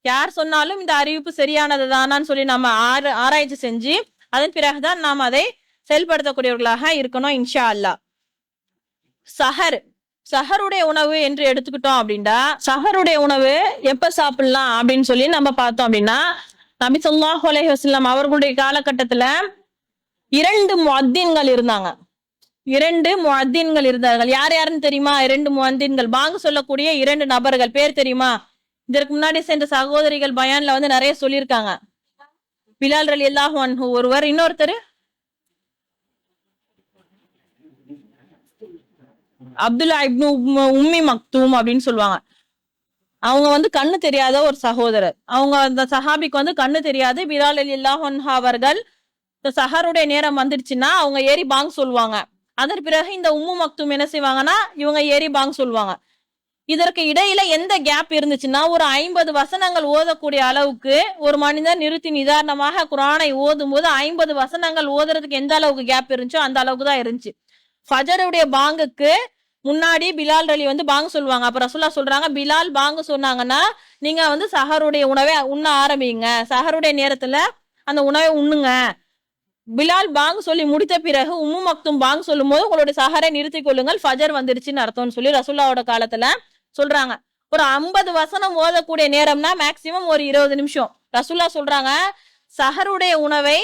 யார் சொன்னாலும் இந்த அறிவிப்பு சரியானது தானான்னு சொல்லி நம்ம ஆராய்ச்சி செஞ்சு அதன் பிறகுதான் நாம் அதை செயல்படுத்தக்கூடியவர்களாக இருக்கணும் இன்ஷா அல்லா. சஹருடைய உணவு என்று எடுத்துக்கிட்டோம் அப்படின்னா, சஹருடைய உணவு எப்ப சாப்பிடலாம் அப்படின்னு சொல்லி நம்ம பார்த்தோம் அப்படின்னா, நபி ஸல்லல்லாஹு அலைஹி வஸல்லம் அவர்களுடைய காலகட்டத்துல 2 முஅத்தின்கள் இருந்தாங்க. 2 முஅத்தின்கள் இருந்தார்கள். யார் யாருன்னு தெரியுமா? 2 முஅத்தின்கள், பாங்கு சொல்லக்கூடிய 2 நபர்கள். பேர் தெரியுமா? இதற்கு முன்னாடி சென்ற சகோதரிகள் பயான்ல வந்து நிறைய சொல்லியிருக்காங்க. பிலால் ரலியல்லாஹு அன்ஹு ஒருவர், இன்னொருத்தர் அப்துல்லா இப்னு உம்மி மக்தூம் அப்படின்னு சொல்லுவாங்க. அவங்க வந்து கண்ணு தெரியாத ஒரு சகோதரர். அவங்க அந்த சஹாபிக்கு வந்து கண்ணு தெரியாது. பிலால் ரலியல்லாஹு அன்ஹு அவர்கள் சஹருடைய நேரம் வந்துடுச்சுன்னா அவங்க ஏறி பாங் சொல்லுவாங்க. அதன் பிறகு இந்த உம்மு மக்தூம் என்ன செய்வாங்கன்னா இவங்க ஏறி பாங் சொல்லுவாங்க. இதற்கு இடையில எந்த கேப் இருந்துச்சுன்னா ஒரு 50 வசனங்கள் ஓதக்கூடிய அளவுக்கு ஒரு மனிதன் நிறுத்தி நிதானமாக குரானை ஓதும் போது 50 வசனங்கள் ஓதுறதுக்கு எந்த அளவுக்கு கேப் இருந்துச்சோ அந்த அளவுக்கு தான் இருந்துச்சு. ஃபஜருடைய பாங்குக்கு முன்னாடி பிலால் ரலி வந்து பாங்கு சொல்லுவாங்க. அப்ப ரசூலுல்லாஹ் சொல்றாங்க, பிலால் பாங்கு சொன்னாங்கன்னா நீங்க வந்து சஹருடைய உணவை உண்ண ஆரம்பிங்க, சஹருடைய நேரத்துல அந்த உணவை உண்ணுங்க. பிலால் பாங்கு சொல்லி முடித்த பிறகு உம்மு மக்தும் பாங்கு சொல்லும் போது உங்களுடைய சஹரை நிறுத்திக் கொள்ளுங்கள், ஃபஜர் வந்துருச்சுன்னு அர்த்தம்னு சொல்லி ரசூலுல்லாஹோட காலத்துல சொல்றாங்க. ஒரு 50 வசனம் ஓதக்கூடிய நேரம்னா மேக்சிமம் ஒரு 20 நிமிஷம். ரசூலுல்லாஹ் சொல்றாங்க, சஹருடைய உணவை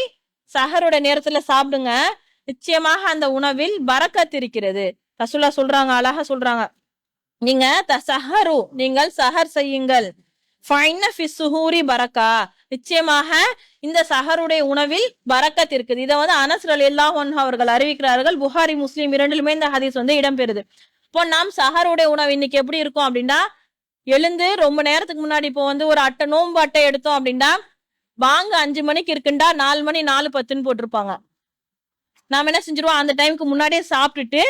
சஹருடைய நேரத்துல சாப்பிடுங்க, நிச்சயமாக அந்த உணவில் பரக்கத் இருக்கிறது. ரசூலுல்லாஹ் சொல்றாங்க, அழகா சொல்றாங்க, நீங்க தசஹரு, நீங்கள் சஹர் செய்யுங்கள், ஃபைன்ன ஃபி சுஹூரி பரக்கா, நிச்சயமாக இந்த சஹருடைய உணவில் பரக்கத் இருக்குது. இதை வந்து அனஸ் ரலியல்லாஹு அன்ஹு அவர்கள் அறிவிக்கிறார்கள். புகாரி முஸ்லிம் இரண்டிலுமே இந்த ஹதீஸ் வந்து இடம்பெறுது. இப்போ நாம் சஹருடைய உணவு இன்னைக்கு எப்படி இருக்கும் அப்படின்னா, எழுந்து ரொம்ப நேரத்துக்கு முன்னாடி இப்போ வந்து ஒரு அட்டை, நோன்பு அட்டை எடுத்தோம் அப்படின்னா வாங்க 5 மணிக்கு இருக்குண்டா 4 மணி 4:10 போட்டிருப்பாங்க. நாம என்ன செஞ்சிருவோம், அந்த டைமுக்கு முன்னாடியே சாப்பிட்டுட்டு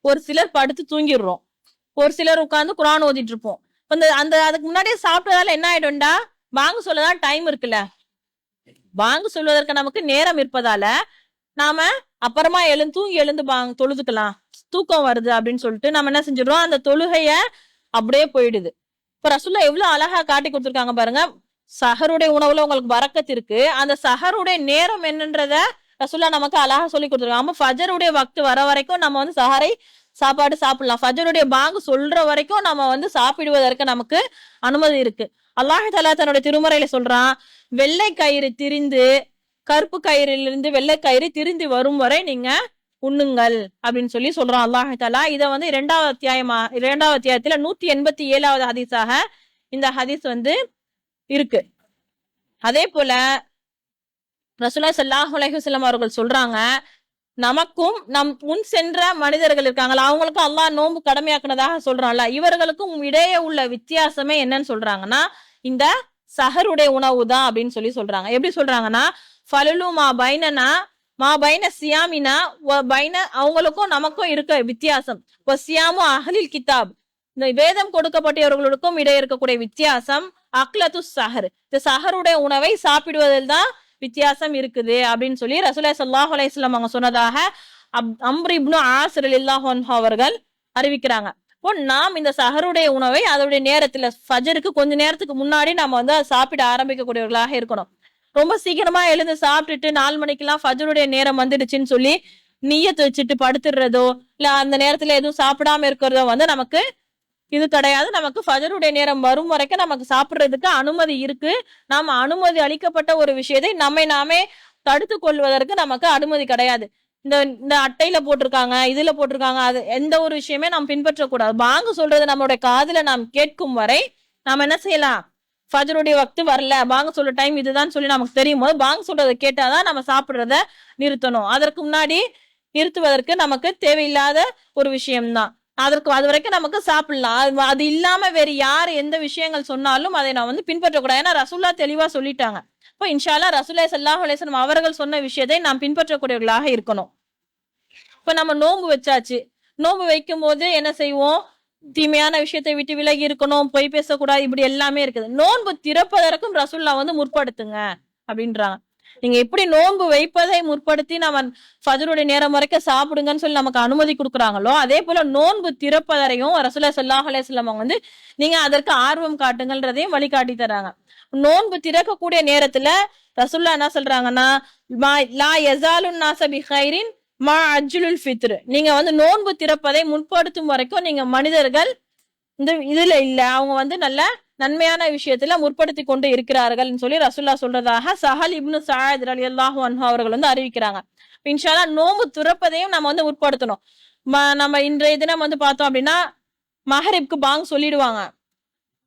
ஒரு சிலர் படுத்து தூங்கிடுறோம், ஒரு சிலர் உட்கார்ந்து குரான் ஓதிட்டு இருப்போம். அந்த அதுக்கு முன்னாடியே சாப்பிட்டதால என்ன ஆயிடும்டா, பாங்கு சொல்லதான் டைம் இருக்குல்ல, பாங்கு சொல்வதற்கு நமக்கு நேரம் இருப்பதால நாம அப்புறமா எழுந்து தொழுதுக்கலாம், தூக்கம் வருது அப்படின்னு சொல்லிட்டு நம்ம என்ன செஞ்சிடறோம், அந்த தொழுகைய அப்படியே போயிடுது. இப்ப ரசூலுல்லாஹ் எவ்வளவு அழகா காட்டி கொடுத்துருக்காங்க பாருங்க. சஹருடைய உணவுல உங்களுக்கு பரக்கத் இருக்கு, அந்த சஹருடைய நேரம் என்னன்றத ரசூலுல்லாஹ் நமக்கு அழகா சொல்லி கொடுத்துருக்காங்க. நம்ம ஃபஜருடைய வக்து வர வரைக்கும் நம்ம வந்து சஹரை சாப்பாடு சாப்பிடலாம், ஃபஜருடைய பாங்கு சொல்ற வரைக்கும் நம்ம வந்து சாப்பிடுவதற்கு நமக்கு அனுமதி இருக்கு. அல்லாஹ் தஆலா தன்னுடைய திருமறையில சொல்றான், வெள்ளை கயிறு திரிந்து, கருப்பு கயிறிலிருந்து வெள்ளை கயிறு திரிந்து வரும் வரை நீங்க உண்ணுங்கள் அப்படின்னு சொல்லி சொல்றான் அல்லாஹ் தஆலா. இதை வந்து 2வது அத்தியாயத்துல 187வது ஹதீஸாக இந்த ஹதீஸ் வந்து இருக்கு. அதே போல ரசூலுல்லாஹி ஸல்லல்லாஹு அலைஹி வஸல்லம் அவர்கள் சொல்றாங்க, நமக்கும் நம் முன் சென்ற மனிதர்கள் இருக்காங்களா, அவங்களுக்கும் அல்லாஹ் நோன்பு கடமையாக்குனதாக சொல்றான்ல, இவர்களுக்கும் இடையே உள்ள வித்தியாசமே என்னன்னு சொல்றாங்கன்னா இந்த சஹருடைய உணவு தான் அப்படின்னு சொல்லி சொல்றாங்க. எப்படி சொல்றாங்கன்னா, ஃபலுலு மா பைனனா மா பைன சியாமினா வ பைன, அவங்களுக்கும் நமக்கும் இருக்க வித்தியாசம், வ சியாமு அஹ்லில் கிதாப், இந்த வேதம் கொடுக்கப்பட்டவர்களுக்கும் இடையே இருக்கக்கூடிய வித்தியாசம், அக்லத்து சஹர், இந்த சஹருடைய உணவை சாப்பிடுவதில் தான் வித்தியாசம் இருக்குது அப்படின்னு சொல்லி ரசூலுல்லாஹி ஸல்லல்லாஹு அலைஹி வஸல்லம் அவங்க சொன்னதாக அம்ர் இப்னு ஆஸ் ரலியல்லாஹு அன்ஹு அவர்கள் அறிவிக்கிறாங்க. இப்போ நாம் இந்த சஹருடைய உணவை அதோடைய நேரத்துல ஃபஜருக்கு கொஞ்ச நேரத்துக்கு முன்னாடி நம்ம வந்து அதை சாப்பிட ஆரம்பிக்கக்கூடியவர்களாக இருக்கணும். ரொம்ப சீக்கிரமா எழுந்து சாப்பிட்டுட்டு 4 மணிக்கெல்லாம் ஃபஜருடைய நேரம் வந்துடுச்சுன்னு சொல்லி நிய்யத் வச்சுட்டு படுத்துடுறதோ இல்ல அந்த நேரத்துல எதுவும் சாப்பிடாம இருக்கிறதோ வந்து நமக்கு இது கிடையாது. நமக்கு ஃபஜருடைய நேரம் வரும் வரைக்கும் நமக்கு சாப்பிடுறதுக்கு அனுமதி இருக்கு. நாம அனுமதி அளிக்கப்பட்ட ஒரு விஷயத்தை நம்மை நாமே தடுத்து கொள்வதற்கு நமக்கு அனுமதி கிடையாது. இந்த அட்டையில போட்டிருக்காங்க, இதுல போட்டிருக்காங்க, அது எந்த ஒரு விஷயமே நாம் பின்பற்றக்கூடாது. பாங்கு சொல்றது நம்மளுடைய காதுல நாம் கேட்கும் வரை நாம என்ன செய்யலாம், ஃபஜருடைய வக்து வரல, பாங்கு சொல்ற டைம் இதுதான் சொல்லி நமக்கு தெரியும் போது பாங்கு சொல்றதை கேட்டாதான் நம்ம சாப்பிடுறத நிறுத்தணும். அதற்கு முன்னாடி நிறுத்துவதற்கு நமக்கு தேவையில்லாத ஒரு விஷயம்தான். அது வரைக்கும் நமக்கு சாப்பிடலாம். அது இல்லாம வேற யார் எந்த விஷயங்கள் சொன்னாலும் அதை நான் வந்து பின்பற்றக்கூடாது. ஏன்னா ரசூலுல்லாஹ் தெளிவா சொல்லிட்டாங்க. இப்போ இன்ஷா அல்லாஹ் ரசூலுல்லாஹி ஸல்லல்லாஹு அலைஹி வஸல்லம் அவர்கள் சொன்ன விஷயத்தை நாம் பின்பற்றக்கூடியவர்களாக இருக்கணும். இப்ப நம்ம நோன்பு வச்சாச்சு, நோன்பு வைக்கும் போது என்ன செய்வோம், தீமையான விஷயத்தை விட்டு விலகி இருக்கணும், பொய் பேசக்கூடாது, இப்படி எல்லாமே இருக்குது. நோன்பு திறப்பதற்கும் ரசூலுல்லாஹ் வந்து முற்படுத்துங்க அப்படின்றாங்க. நீங்க எப்படி நோன்பு வைப்பதை முற்படுத்தி நம்ம ஃபஜ்ருடைய நேரம் வரைக்கும் சாப்பிடுங்கன்னு சொல்லி நமக்கு அனுமதி கொடுக்குறாங்களோ, அதே போல நோன்பு திறப்பதரையும் ரசூலுல்லாஹி ஸல்லல்லாஹு அலைஹி வஸல்லம் அவங்க வந்து நீங்க அதற்கு ஆர்வம் காட்டுங்கன்றதையும் வழிகாட்டி தராங்க. நோன்பு திறக்கக்கூடிய நேரத்துல ரசூலுல்லாஹ் என்ன சொல்றாங்கன்னா, லா யஸாலுன் நாஸ பிகைரின் மா அஜ்லுல் ஃபித்ர். நீங்க வந்து நோன்பு திறப்பதை முற்படுத்தும் வரைக்கும் நீங்க மனிதர்கள் இந்த இதுல இல்ல, அவங்க வந்து நல்ல நன்மையான விஷயத்துல முற்படுத்தி கொண்டு இருக்கிறார்கள் சொல்லி ரசூலுல்லாஹ் சொல்றதாக சஹல் இப்னு சஅத் ரலியல்லாஹு அன்ஹு அவர்கள் வந்து அறிவிக்கிறாங்க. இன்ஷா அல்லாஹ் நோன்பு துறப்பதையும் நம்ம வந்து முற்படுத்தணும். நம்ம இன்றைய தினம் வந்து பார்த்தோம் அப்படின்னா மஹரிப்க்கு பாங் சொல்லிடுவாங்க.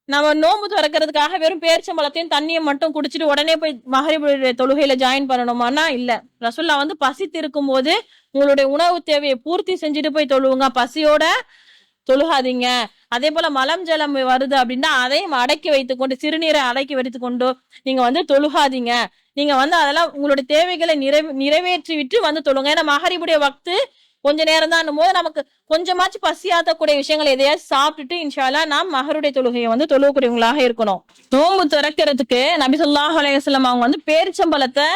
நம்ம நோன்பு திறக்கிறதுக்காக வெறும் பேரிச்சம்பழத்தையும் தண்ணியை மட்டும் குடிச்சிட்டு உடனே போய் மஹரிபுடைய தொழுகையில ஜாயின் பண்ணணுமானா இல்ல. ரசூலுல்லாஹ் வந்து பசித்து இருக்கும் போது உங்களுடைய உணவு தேவையை பூர்த்தி செஞ்சுட்டு போய் தொழுவுங்க, பசியோட தொழுகாதீங்க. அதே போல மலம் ஜலம் வருது அப்படின்னா அதையும் அடக்கி வைத்துக் கொண்டு, சிறுநீரை அடக்கி வைத்துக் கொண்டு நீங்க வந்து தொழுகாதீங்க. நீங்க வந்து அதெல்லாம் உங்களுடைய தேவைகளை நிறைவேற்றி விட்டு வந்து தொழுங்க. ஏன்னா மஹரிபுடைய வக்து கொஞ்ச நேரம் தான் போது நமக்கு கொஞ்சமாச்சு பசியாத்தக்கூடிய விஷயங்கள் எதையாச்சும் சாப்பிட்டுட்டு இன்ஷா அல்லாஹ் நாம் மஹருடைய தொழுகையை வந்து தொழுகக்கூடியவங்களாக இருக்கணும். நோன்பு திறக்கிறதுக்கு நபி ஸல்லல்லாஹு அலைஹி வஸல்லம் அவங்க வந்து பேரிச்சம்பழத்தை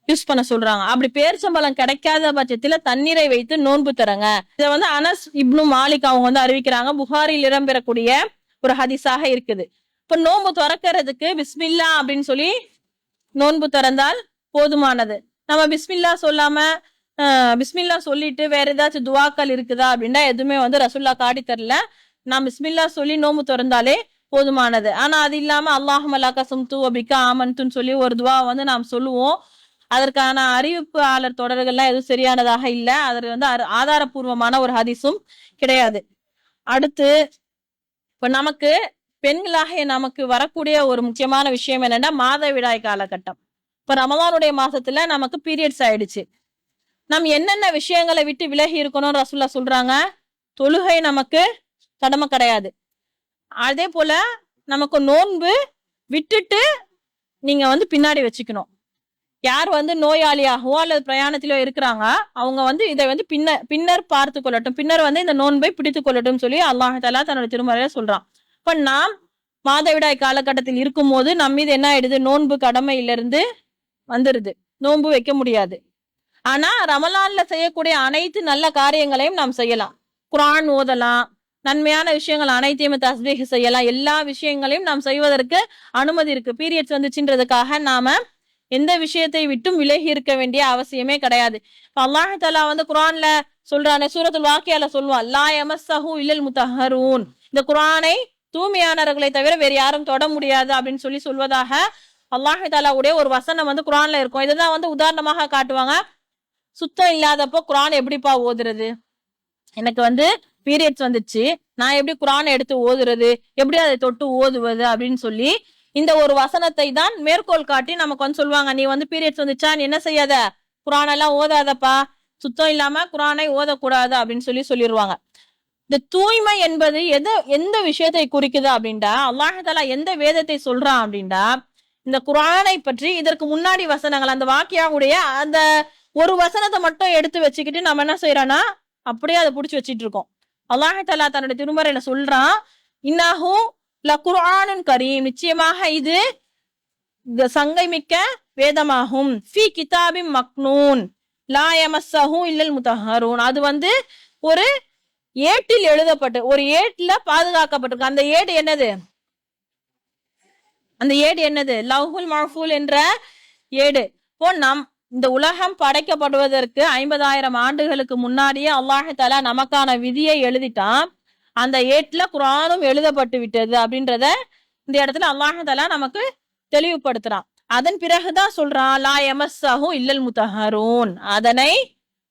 யூஸ் பண்ண சொல்றாங்க. அப்படி பேரிச்சம்பழம் கிடைக்காத பட்சத்துல தண்ணீரை வைத்து நோன்பு தரங்க. இத வந்து அனஸ் இப்னு மாலிக் அவங்க வந்து அறிவிக்கிறாங்க. புகாரில் இடம்பெறக்கூடிய ஒரு ஹதீஸாக இருக்குது. இப்ப நோன்பு திறக்கிறதுக்கு பிஸ்மில்லா அப்படின்னு சொல்லி நோன்பு திறந்தால் போதுமானது. நம்ம பிஸ்மில்லா சொல்லாம பிஸ்மில்லா சொல்லிட்டு வேற ஏதாச்சும் துவாக்கள் இருக்குதா அப்படின்னா எதுவுமே வந்து ரசூலுல்லாஹ் காட்டி தரல. நான் பிஸ்மில்லா சொல்லி நோன்பு திறந்தாலே போதுமானது. ஆனா அது இல்லாம அல்லாஹும்ம லா கஸம்து வ பிக ஆமன்துன்னு சொல்லி ஒரு துவா வந்து நாம் சொல்லுவோம். அதற்கான அறிவிப்பாளர் தொடர்கள்லாம் எதுவும் சரியானதாக இல்ல. அது வந்து ஆதாரபூர்வமான ஒரு ஹதீஸும் கிடையாது. அடுத்து இப்ப நமக்கு பெண்களாக நமக்கு வரக்கூடிய ஒரு முக்கியமான விஷயம் என்னன்னா மாதவிடாய் காலகட்டம். இப்ப ரமலானுடைய மாசத்துல நமக்கு பீரியட்ஸ் ஆயிடுச்சு. நம்ம என்னென்ன விஷயங்களை விட்டு விலகி இருக்கணும் ரசூலுல்லாஹ் சொல்றாங்க. தொழுகை நமக்கு கடமை கிடையாது. அதே போல நமக்கு நோன்பு விட்டுட்டு நீங்க வந்து பின்னாடி வச்சுக்கணும். யார் வந்து நோயாளியாகவோ அல்லது பிரயாணத்திலோ இருக்கிறாங்க அவங்க வந்து இதை வந்து பின்னர் பார்த்து கொள்ளட்டும், பின்னர் வந்து இந்த நோன்பை பிடித்துக் கொள்ளட்டும் சொல்லி அல்லாஹ் தஆலா தன்னோட திருமறையில சொல்றான். இப்ப நாம் மாதவிடாய் காலகட்டத்தில் இருக்கும் போது நம்ம மீது என்ன ஆயிடுது, நோன்பு கடமையிலிருந்து வந்துருது, நோன்பு வைக்க முடியாது. ஆனா ரமலான்ல செய்யக்கூடிய அனைத்து நல்ல காரியங்களையும் நாம் செய்யலாம். குர்ஆன் ஓதலாம், நன்மையான விஷயங்கள் அனைத்தையும் தஸ்பீஹ் செய்யலாம். எல்லா விஷயங்களையும் நாம் செய்வதற்கு அனுமதி இருக்கு. பீரியட்ஸ் வந்துச்சுன்றதுக்காக நாம எந்த விஷயத்தை விட்டும் விலகி இருக்க வேண்டிய அவசியமே கிடையாது. அல்லாஹ் தஆலா வந்து குர்ஆன்ல சொல்றானே, சூரத்துல் வாக்கியால சொல்லுவான், லா யமஸ்ஸஹு இல்லல் முத்தஹ்ஹரூன். இந்த குர்ஆனை தூய்மையானவர்களை தவிர வேற யாரும் தொட முடியாது அப்படின்னு சொல்லி சொல்வதாக அல்லாஹ் தஆலாவுடைய ஒரு வசனம் வந்து குர்ஆன்ல இருக்கும். இதுதான் வந்து உதாரணமாக காட்டுவாங்க. சுத்தம் இல்லாதப்போ குர்ஆன் எப்படிப்பா ஓதுறது, எனக்கு வந்து பீரியட்ஸ் வந்துச்சு, நான் எப்படி குர்ஆனை எடுத்து ஓதுறது, எப்படி அதை தொட்டு ஓதுவது அப்படின்னு சொல்லி இந்த ஒரு வசனத்தை தான் மேற்கோள் காட்டி நமக்கு வந்து சொல்லுவாங்க, நீ வந்து பீரியட்ஸ் வந்துச்சா நீ என்ன செய்யாத, குர்ஆன் எல்லாம் ஓதாதப்பா, சுத்தம் இல்லாம குர்ஆனை ஓதக்கூடாது அப்படின்னு சொல்லிடுவாங்க. இந்த தூய்மை என்பது எந்த விஷயத்தை குறிக்குது அப்படின்டா, அல்லாஹ் தஆலா எந்த வேதத்தை சொல்றான் அப்படின்டா, இந்த குர்ஆனை பற்றி இதற்கு முன்னாடி வசனங்கள் அந்த வாக்கியாவுடைய அந்த ஒரு வசனத்தை மட்டும் எடுத்து வச்சுக்கிட்டு நம்ம என்ன செய்யறோம்னா அப்படியே அதை புடிச்சு வச்சிட்டு இருக்கோம். அல்லாஹ் தஆலா தன்னுடைய திருமறையில சொல்றான், இன்னஹு லகுர்ஆனுன் கரீம், நிச்சயமாக இது சங்கை மிக்க வேதமாகும், ஃபீ கிதாபிம் மக்னூன் லா யமஸ்ஸஹு இல்லல் முத்தஹ்ஹரூன். அது வந்து ஒரு ஏட்டில் எழுதப்பட்டு ஒரு ஏட்ல பாதுகாக்கப்பட்டிருக்கு. அந்த ஏடு என்னது, அந்த ஏடு என்னது, லவ்ஹுல் மஹ்ஃபூல் என்ற ஏடு. இப்போ இந்த உலகம் படைக்கப்படுவதற்கு 50,000 ஆண்டுகளுக்கு முன்னாடியே அல்லாஹ் தஆலா நமக்கான விதியை எழுதிட்டான். அந்த ஏட்ல குர்ஆனும் எழுதப்பட்டு விட்டது அப்படின்றத இந்த இடத்துல அல்லாஹ் தஆலா நமக்கு தெளிவுபடுத்துறான். அதன் பிறகுதான் சொல்றான், லா யமஸ்ஸஹு இல்லல் முத்தஹ்ஹரூன், அதனை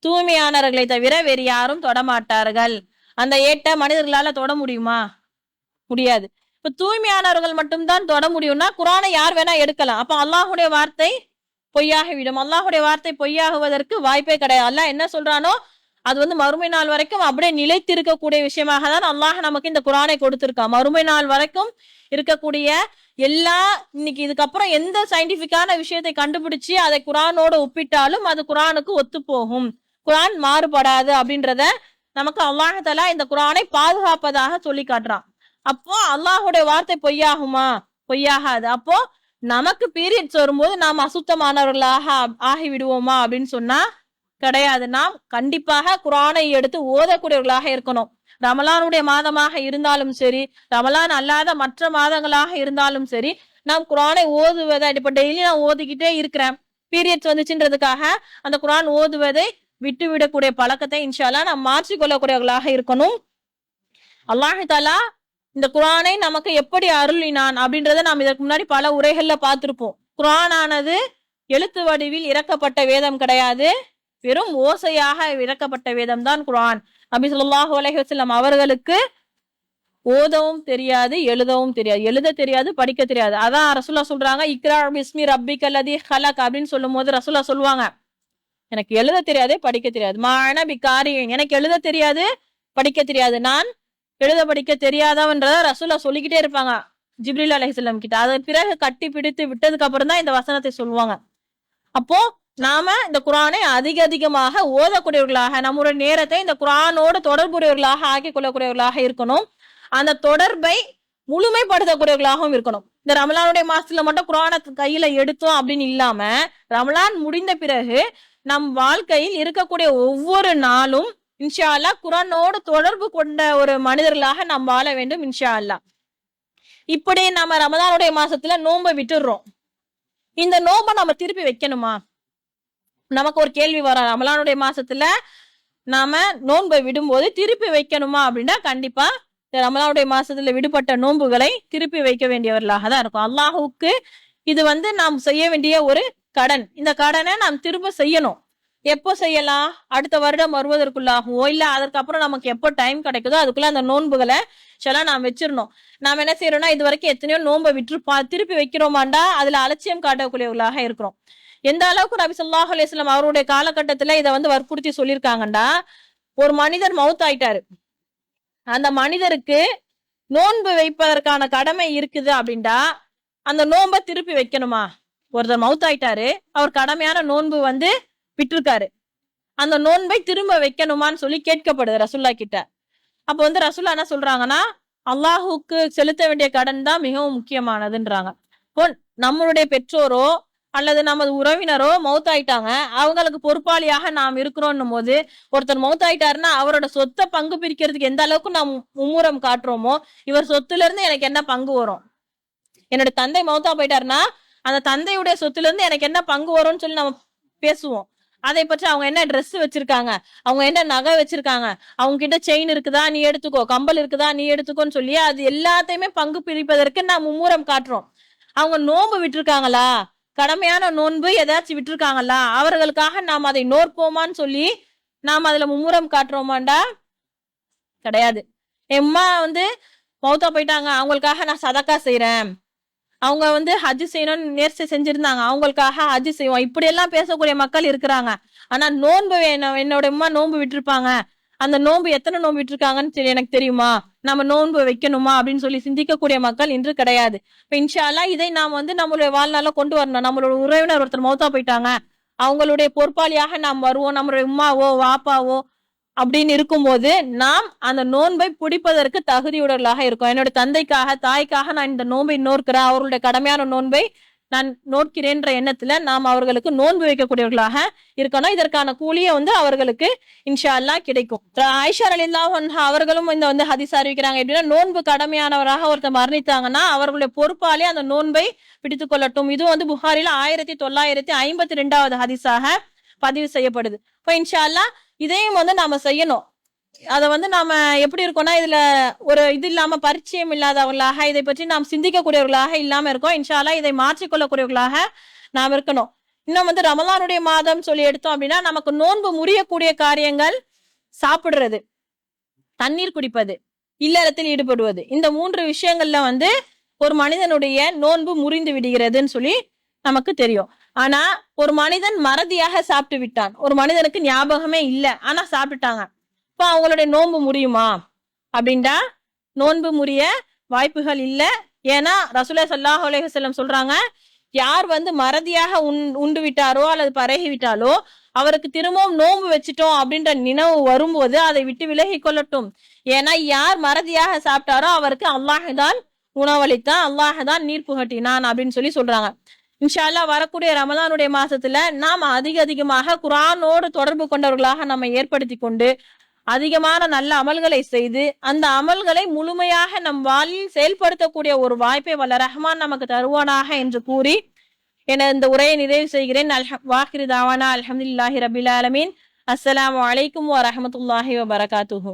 தூய்மையானவர்களை தவிர வேறு யாரும் தொடமாட்டார்கள். அந்த ஏட்டை மனிதர்களால தொட முடியுமா, முடியாது. இப்ப தூய்மையானவர்கள் மட்டும்தான் தொட முடியும்னா குர்ஆனை யார் வேணா எடுக்கலாம். அப்ப அல்லாஹ்வுடைய வார்த்தை பொய்யாகிவிடும். அல்லாஹ்வுடைய வார்த்தை பொய்யாகுவதற்கு வாய்ப்பே கிடையாது. அல்லாஹ் என்ன சொல்றானோ அது வந்து மறுமை நாள் வரைக்கும் அப்படியே நிலைத்திருக்கக்கூடிய விஷயமாக தான் அல்லாஹ் நமக்கு இந்த குர்ஆனை கொடுத்திருக்கான். மறுமை நாள் வரைக்கும் இருக்கக்கூடிய எல்லா இன்னைக்கு இதுக்கப்புறம் எந்த சயின்டிபிக்கான விஷயத்தை கண்டுபிடிச்சு அதை குர்ஆனோட ஒப்பிட்டாலும் அது குர்ஆனுக்கு ஒத்து போகும், குர்ஆன் மாறுபடாது அப்படின்றத நமக்கு அல்லாஹ் தஆலா இந்த குர்ஆனை பாதுகாப்பதாக சொல்லி காட்டுறான். அப்போ அல்லாஹ்வுடைய வார்த்தை பொய்யாகுமா, பொய்யாகாது. அப்போ நமக்கு பீரியட்ஸ் வரும்போது நாம் அசுத்தமானவர்களாக ஆகி விடுவோமா அப்படின்னு சொன்னா கிடையாது. நாம் கண்டிப்பாக குர்ஆனை எடுத்து ஓதக்கூடியவர்களாக இருக்கணும். ரமலானுடைய மாதமாக இருந்தாலும் சரி, ரமலான் அல்லாத மற்ற மாதங்களாக இருந்தாலும் சரி, நாம் குர்ஆனை ஓதுவதை இப்ப டெய்லி நான் ஓதிக்கிட்டே இருக்கிறேன், பீரியட்ஸ் வந்துச்சுன்றதுக்காக அந்த குர்ஆன் ஓதுவதை விட்டு விடக்கூடிய பழக்கத்தை இன்ஷா அல்லாஹ் நாம் மாற்றிக்கொள்ளக்கூடியவர்களாக இருக்கணும். அல்லாஹ் தஆலா இந்த குர்ஆனை நமக்கு எப்படி அருளினான் அப்படின்றத நாம் இதற்கு முன்னாடி பல உரைகள்ல பார்த்திருப்போம். குர்ஆன் ஆனது எழுத்து வடிவில் இறக்கப்பட்ட வேதம் கிடையாது, வெறும் ஓசையாக இறக்கப்பட்ட வேதம் தான் குர்ஆன். நபி ஸல்லல்லாஹு அலைஹி வஸல்லம் அவர்களுக்கு ஓதவும் தெரியாது, எழுதவும் தெரியாது, எழுத தெரியாது, படிக்க தெரியாது. அதான் ரசூலுல்லாஹ் சொல்றாங்க, இக்ரா பிஸ்மி ரப்பிக்கல் லதீ ஹலக் அப்படின்னு சொல்லும் போது ரசூலுல்லாஹ் சொல்லுவாங்க, எனக்கு எழுத தெரியாது, படிக்க தெரியாது, மாஅன பிகாரியின், எனக்கு எழுத தெரியாது, படிக்க தெரியாது, நான் எழுத படிக்க தெரியாதவன்றத ரசூலுல்லாஹ் சொல்லிக்கிட்டே இருப்பாங்க ஜிப்ரீல் அலைஹிஸ்ஸலாம் கிட்ட. அதன் பிறகு கட்டி பிடித்து விட்டதுக்கு அப்புறம் தான் இந்த வசனத்தை சொல்லுவாங்க. அப்போ நாம இந்த குர்ஆனை அதிகமாக ஓதக்கூடியவர்களாக, நம்முடைய நேரத்தை இந்த குர்ஆனோடு தொடர்புடையவர்களாக ஆக்கிக் கொள்ளக்கூடியவர்களாக இருக்கணும். அந்த தொடர்பை முழுமைப்படுத்தக்கூடியவர்களாகவும் இருக்கணும். இந்த ரமலானுடைய மாசத்துல மட்டும் குர்ஆனை கையில எடுத்தோம் அப்படின்னு இல்லாம, ரமலான் முடிந்த பிறகு நம் வாழ்க்கையில் இருக்கக்கூடிய ஒவ்வொரு நாளும் இன்ஷா அல்லாஹ் குர்ஆனோடு தொடர்பு கொண்ட ஒரு மனிதர்களாக நாம் வாழ வேண்டும் இன்ஷா அல்லாஹ். இப்படி நம்ம ரமலானுடைய மாசத்துல நோன்பை விட்டுடுறோம், இந்த நோன்பை நம்ம திருப்பி வைக்கணுமா? நமக்கு ஒரு கேள்வி வரும், ரமலானுடைய மாசத்துல நாம நோன்பை விடும்போது திருப்பி வைக்கணுமா அப்படின்னா கண்டிப்பா இந்த ரமலானுடைய மாசத்துல விடுபட்ட நோன்புகளை திருப்பி வைக்க வேண்டியவர்களாக தான் இருக்கும். அல்லாஹுக்கு இது நாம் செய்ய வேண்டிய ஒரு கடன். இந்த கடனை நாம் திரும்ப செய்யணும். எப்போ செய்யலாம்? அடுத்த வருடம் வருவதற்குள்ளாகவோ இல்ல அதற்கப்புறம் நமக்கு எப்போ டைம் கிடைக்குதோ அதுக்குள்ள அந்த நோன்புகளை சில நாம் வச்சிடணும். நாம் என்ன செய்யறோம்னா, இது வரைக்கும் எத்தனையோ நோன்பை விட்டுருப்பா, திருப்பி வைக்கிறோமாண்டா அதுல அலட்சியம் காட்டக்கூடியவர்களாக இருக்கிறோம். எந்த அளவுக்கு நபி ஸல்லல்லாஹு அலைஹி வஸல்லம் அவருடைய காலகட்டத்துல இதை வற்புறுத்தி சொல்லியிருக்காங்கண்டா, ஒரு மனிதர் மவுத் ஆயிட்டாரு, அந்த மனிதருக்கு நோன்பு வைப்பதற்கான கடமை இருக்குது அப்படின்டா அந்த நோன்பை திருப்பி வைக்கணுமா? ஒருத்தர் மவுத் ஆயிட்டாரு, அவர் கடமையான நோன்பு விட்டிருக்காரு, அந்த நோன்பை திரும்ப வைக்கணுமான்னு சொல்லி கேட்கப்படுது ரசூல்லா கிட்ட. அப்ப ரசூல்லா என்ன சொல்றாங்கன்னா, அல்லாஹுக்கு செலுத்த வேண்டிய கடன் தான் மிகவும் முக்கியமானதுன்றாங்க. இப்போ நம்மளுடைய பெற்றோரோ அல்லது நமது உறவினரோ மௌத்தாயிட்டாங்க, அவங்களுக்கு பொறுப்பாளியாக நாம் இருக்கிறோம் போது, ஒருத்தர் மௌத்தாயிட்டாருன்னா அவரோட சொத்தை பங்கு பிரிக்கிறதுக்கு எந்த அளவுக்கு நாம் மும்முரம் காட்டுறோமோ, இவர் சொத்துல இருந்து எனக்கு என்ன பங்கு வரும், என்னோட தந்தை மௌத்தா போயிட்டாருன்னா அந்த தந்தையுடைய சொத்துல இருந்து எனக்கு என்ன பங்கு வரும்னு சொல்லி நம்ம பேசுவோம். அதை பற்றி அவங்க என்ன ட்ரெஸ் வச்சிருக்காங்க, அவங்க என்ன நகை வச்சிருக்காங்க, அவங்க கிட்ட செயின் இருக்குதா நீ எடுத்துக்கோ, கம்பல் இருக்குதா நீ எடுத்துக்கோன்னு சொல்லி அது எல்லாத்தையுமே பங்கு பிரிப்பதற்கு நாம் மும்முரம் காட்டுறோம். அவங்க நோன்பு விட்டுருக்காங்களா, கடமையான நோன்பு ஏதாச்சும் விட்டுருக்காங்களா, அவர்களுக்காக நாம் அதை நோற்போமான்னு சொல்லி நாம் அதுல மும்முரம் காட்டுறோமாண்டா கிடையாது. என் அம்மா மௌத்தா போயிட்டாங்க, அவங்களுக்காக நான் சதக்கா செய்யறேன், அவங்க ஹஜ் செய்யணும்னு நேர்ச்சி செஞ்சிருந்தாங்க, அவங்களுக்காக ஹஜ் செய்வோம், இப்படி எல்லாம் பேசக்கூடிய மக்கள் இருக்கிறாங்க. ஆனா நோன்பு என்னோட அம்மா நோன்பு விட்டுருப்பாங்க, அந்த நோன்பு எத்தனை நோன்பு விட்டுருக்காங்கன்னு சொல்லி எனக்கு தெரியுமா, நம்ம நோன்பு வைக்கணுமா அப்படின்னு சொல்லி சிந்திக்கக்கூடிய மக்கள் இன்று கிடையாது. இப்ப இன்ஷா அல்லாஹ் இதை நாம் நம்மளுடைய வாழ்நாள கொண்டு வரணும். நம்மளோட உறவினர் ஒருத்தர் மௌத்தா போயிட்டாங்க, அவங்களுடைய பொறுப்பாளியாக நாம் வருவோம், நம்மளுடைய உம்மாவோ வாப்பாவோ அப்படின்னு இருக்கும்போது நாம் அந்த நோன்பை பிடிப்பதற்கு தகுதியுடையவர்களாக இருக்கும். என்னோட தந்தைக்காக தாய்க்காக நான் இந்த நோன்பை நோக்கிறேன், அவர்களுடைய கடமையான நோன்பை நான் நோக்கிறேன்ற எண்ணத்துல நாம் அவர்களுக்கு நோன்பு வைக்கக்கூடியவர்களாக இருக்கணும். இதற்கான கூலியை அவர்களுக்கு இன்ஷா அல்லாஹ் கிடைக்கும். ஆயிஷா ரலியல்லாஹு அன்ஹா அவர்களும் இந்த ஹதீஸ் அறிவிக்கிறாங்க எப்படின்னா, நோன்பு கடமையானவராக ஒருத்தர் மரணித்தாங்கன்னா அவர்களுடைய பொறுப்பாலே அந்த நோன்பை பிடித்துக் கொள்ளட்டும். இது புகாரில 1952வது ஹதீஸாக பதிவு செய்யப்படுது. இப்போ இன்ஷா அல்லாஹ் இதையும் நாம செய்யணும். அத நாம எப்படி இருக்கோம்னா, இதுல ஒரு இது இல்லாம பரிச்சயம் இல்லாதவர்களாக, இதை பற்றி நாம் சிந்திக்கக்கூடியவர்களாக இல்லாம இருக்கோம். இன்ஷா அல்லாஹ் இதை மாற்றிக்கொள்ளக்கூடியவர்களாக நாம் இருக்கணும். இன்னும் ரமலானுடைய மாதம் சொல்லி எடுத்தோம் அப்படின்னா, நமக்கு நோன்பு முறியக்கூடிய காரியங்கள் சாப்பிடுறது, தண்ணீர் குடிப்பது, இல்லறத்தில் ஈடுபடுவது, இந்த 3 விஷயங்கள்ல ஒரு மனிதனுடைய நோன்பு முறிந்து விடுகிறதுன்னு சொல்லி நமக்கு தெரியும். ஆனா ஒரு மனிதன் மறதியாக சாப்பிட்டு விட்டான், ஒரு மனிதனுக்கு ஞாபகமே இல்லை ஆனா சாப்பிட்டுட்டாங்க, இப்ப அவங்களுடைய நோன்பு முறியுமா அப்படின்டா நோன்பு முறிய வாய்ப்புகள் இல்லை. ஏன்னா ரசூலுல்லாஹி ஸல்லல்லாஹு அலைஹி வஸல்லம் சொல்றாங்க, யார் மறதியாக உண்டு விட்டாரோ அல்லது பரகி விட்டாலோ அவருக்கு திரும்பவும் நோன்பு வச்சுட்டோம் அப்படின்ற நினைவு வரும்போது அதை விட்டு விலகி கொள்ளட்டும். ஏன்னா யார் மறதியாக சாப்பிட்டாரோ அவருக்கு அல்லாஹ் தான் உணவளித்தான், அல்லாஹ் தான் நீர் புகட்டினான் அப்படின்னு சொல்றாங்க. இன்ஷா அல்லாஹ் வரக்கூடிய ரமலானுடைய மாசத்துல நாம் அதிகமாக குர்ஆனோடு தொடர்பு கொண்டவர்களாக நம்ம ஏற்படுத்தி கொண்டு அதிகமான நல்ல அமல்களை செய்து அந்த அமல்களை முழுமையாக நம் வாழ்வில் செயல்படுத்தக்கூடிய ஒரு வாய்ப்பை வல்ல ரஹ்மான் நமக்கு தருவானாக என்று கூறி என இந்த உரையை நிறைவு செய்கிறேன். வாஹிரு தாவானா அல்ஹம்துலில்லாஹி ரபில் ஆலமீன். அஸ்ஸலாமு அலைக்கும் வரஹ்மத்துல்லாஹி வபரகாத்துஹு.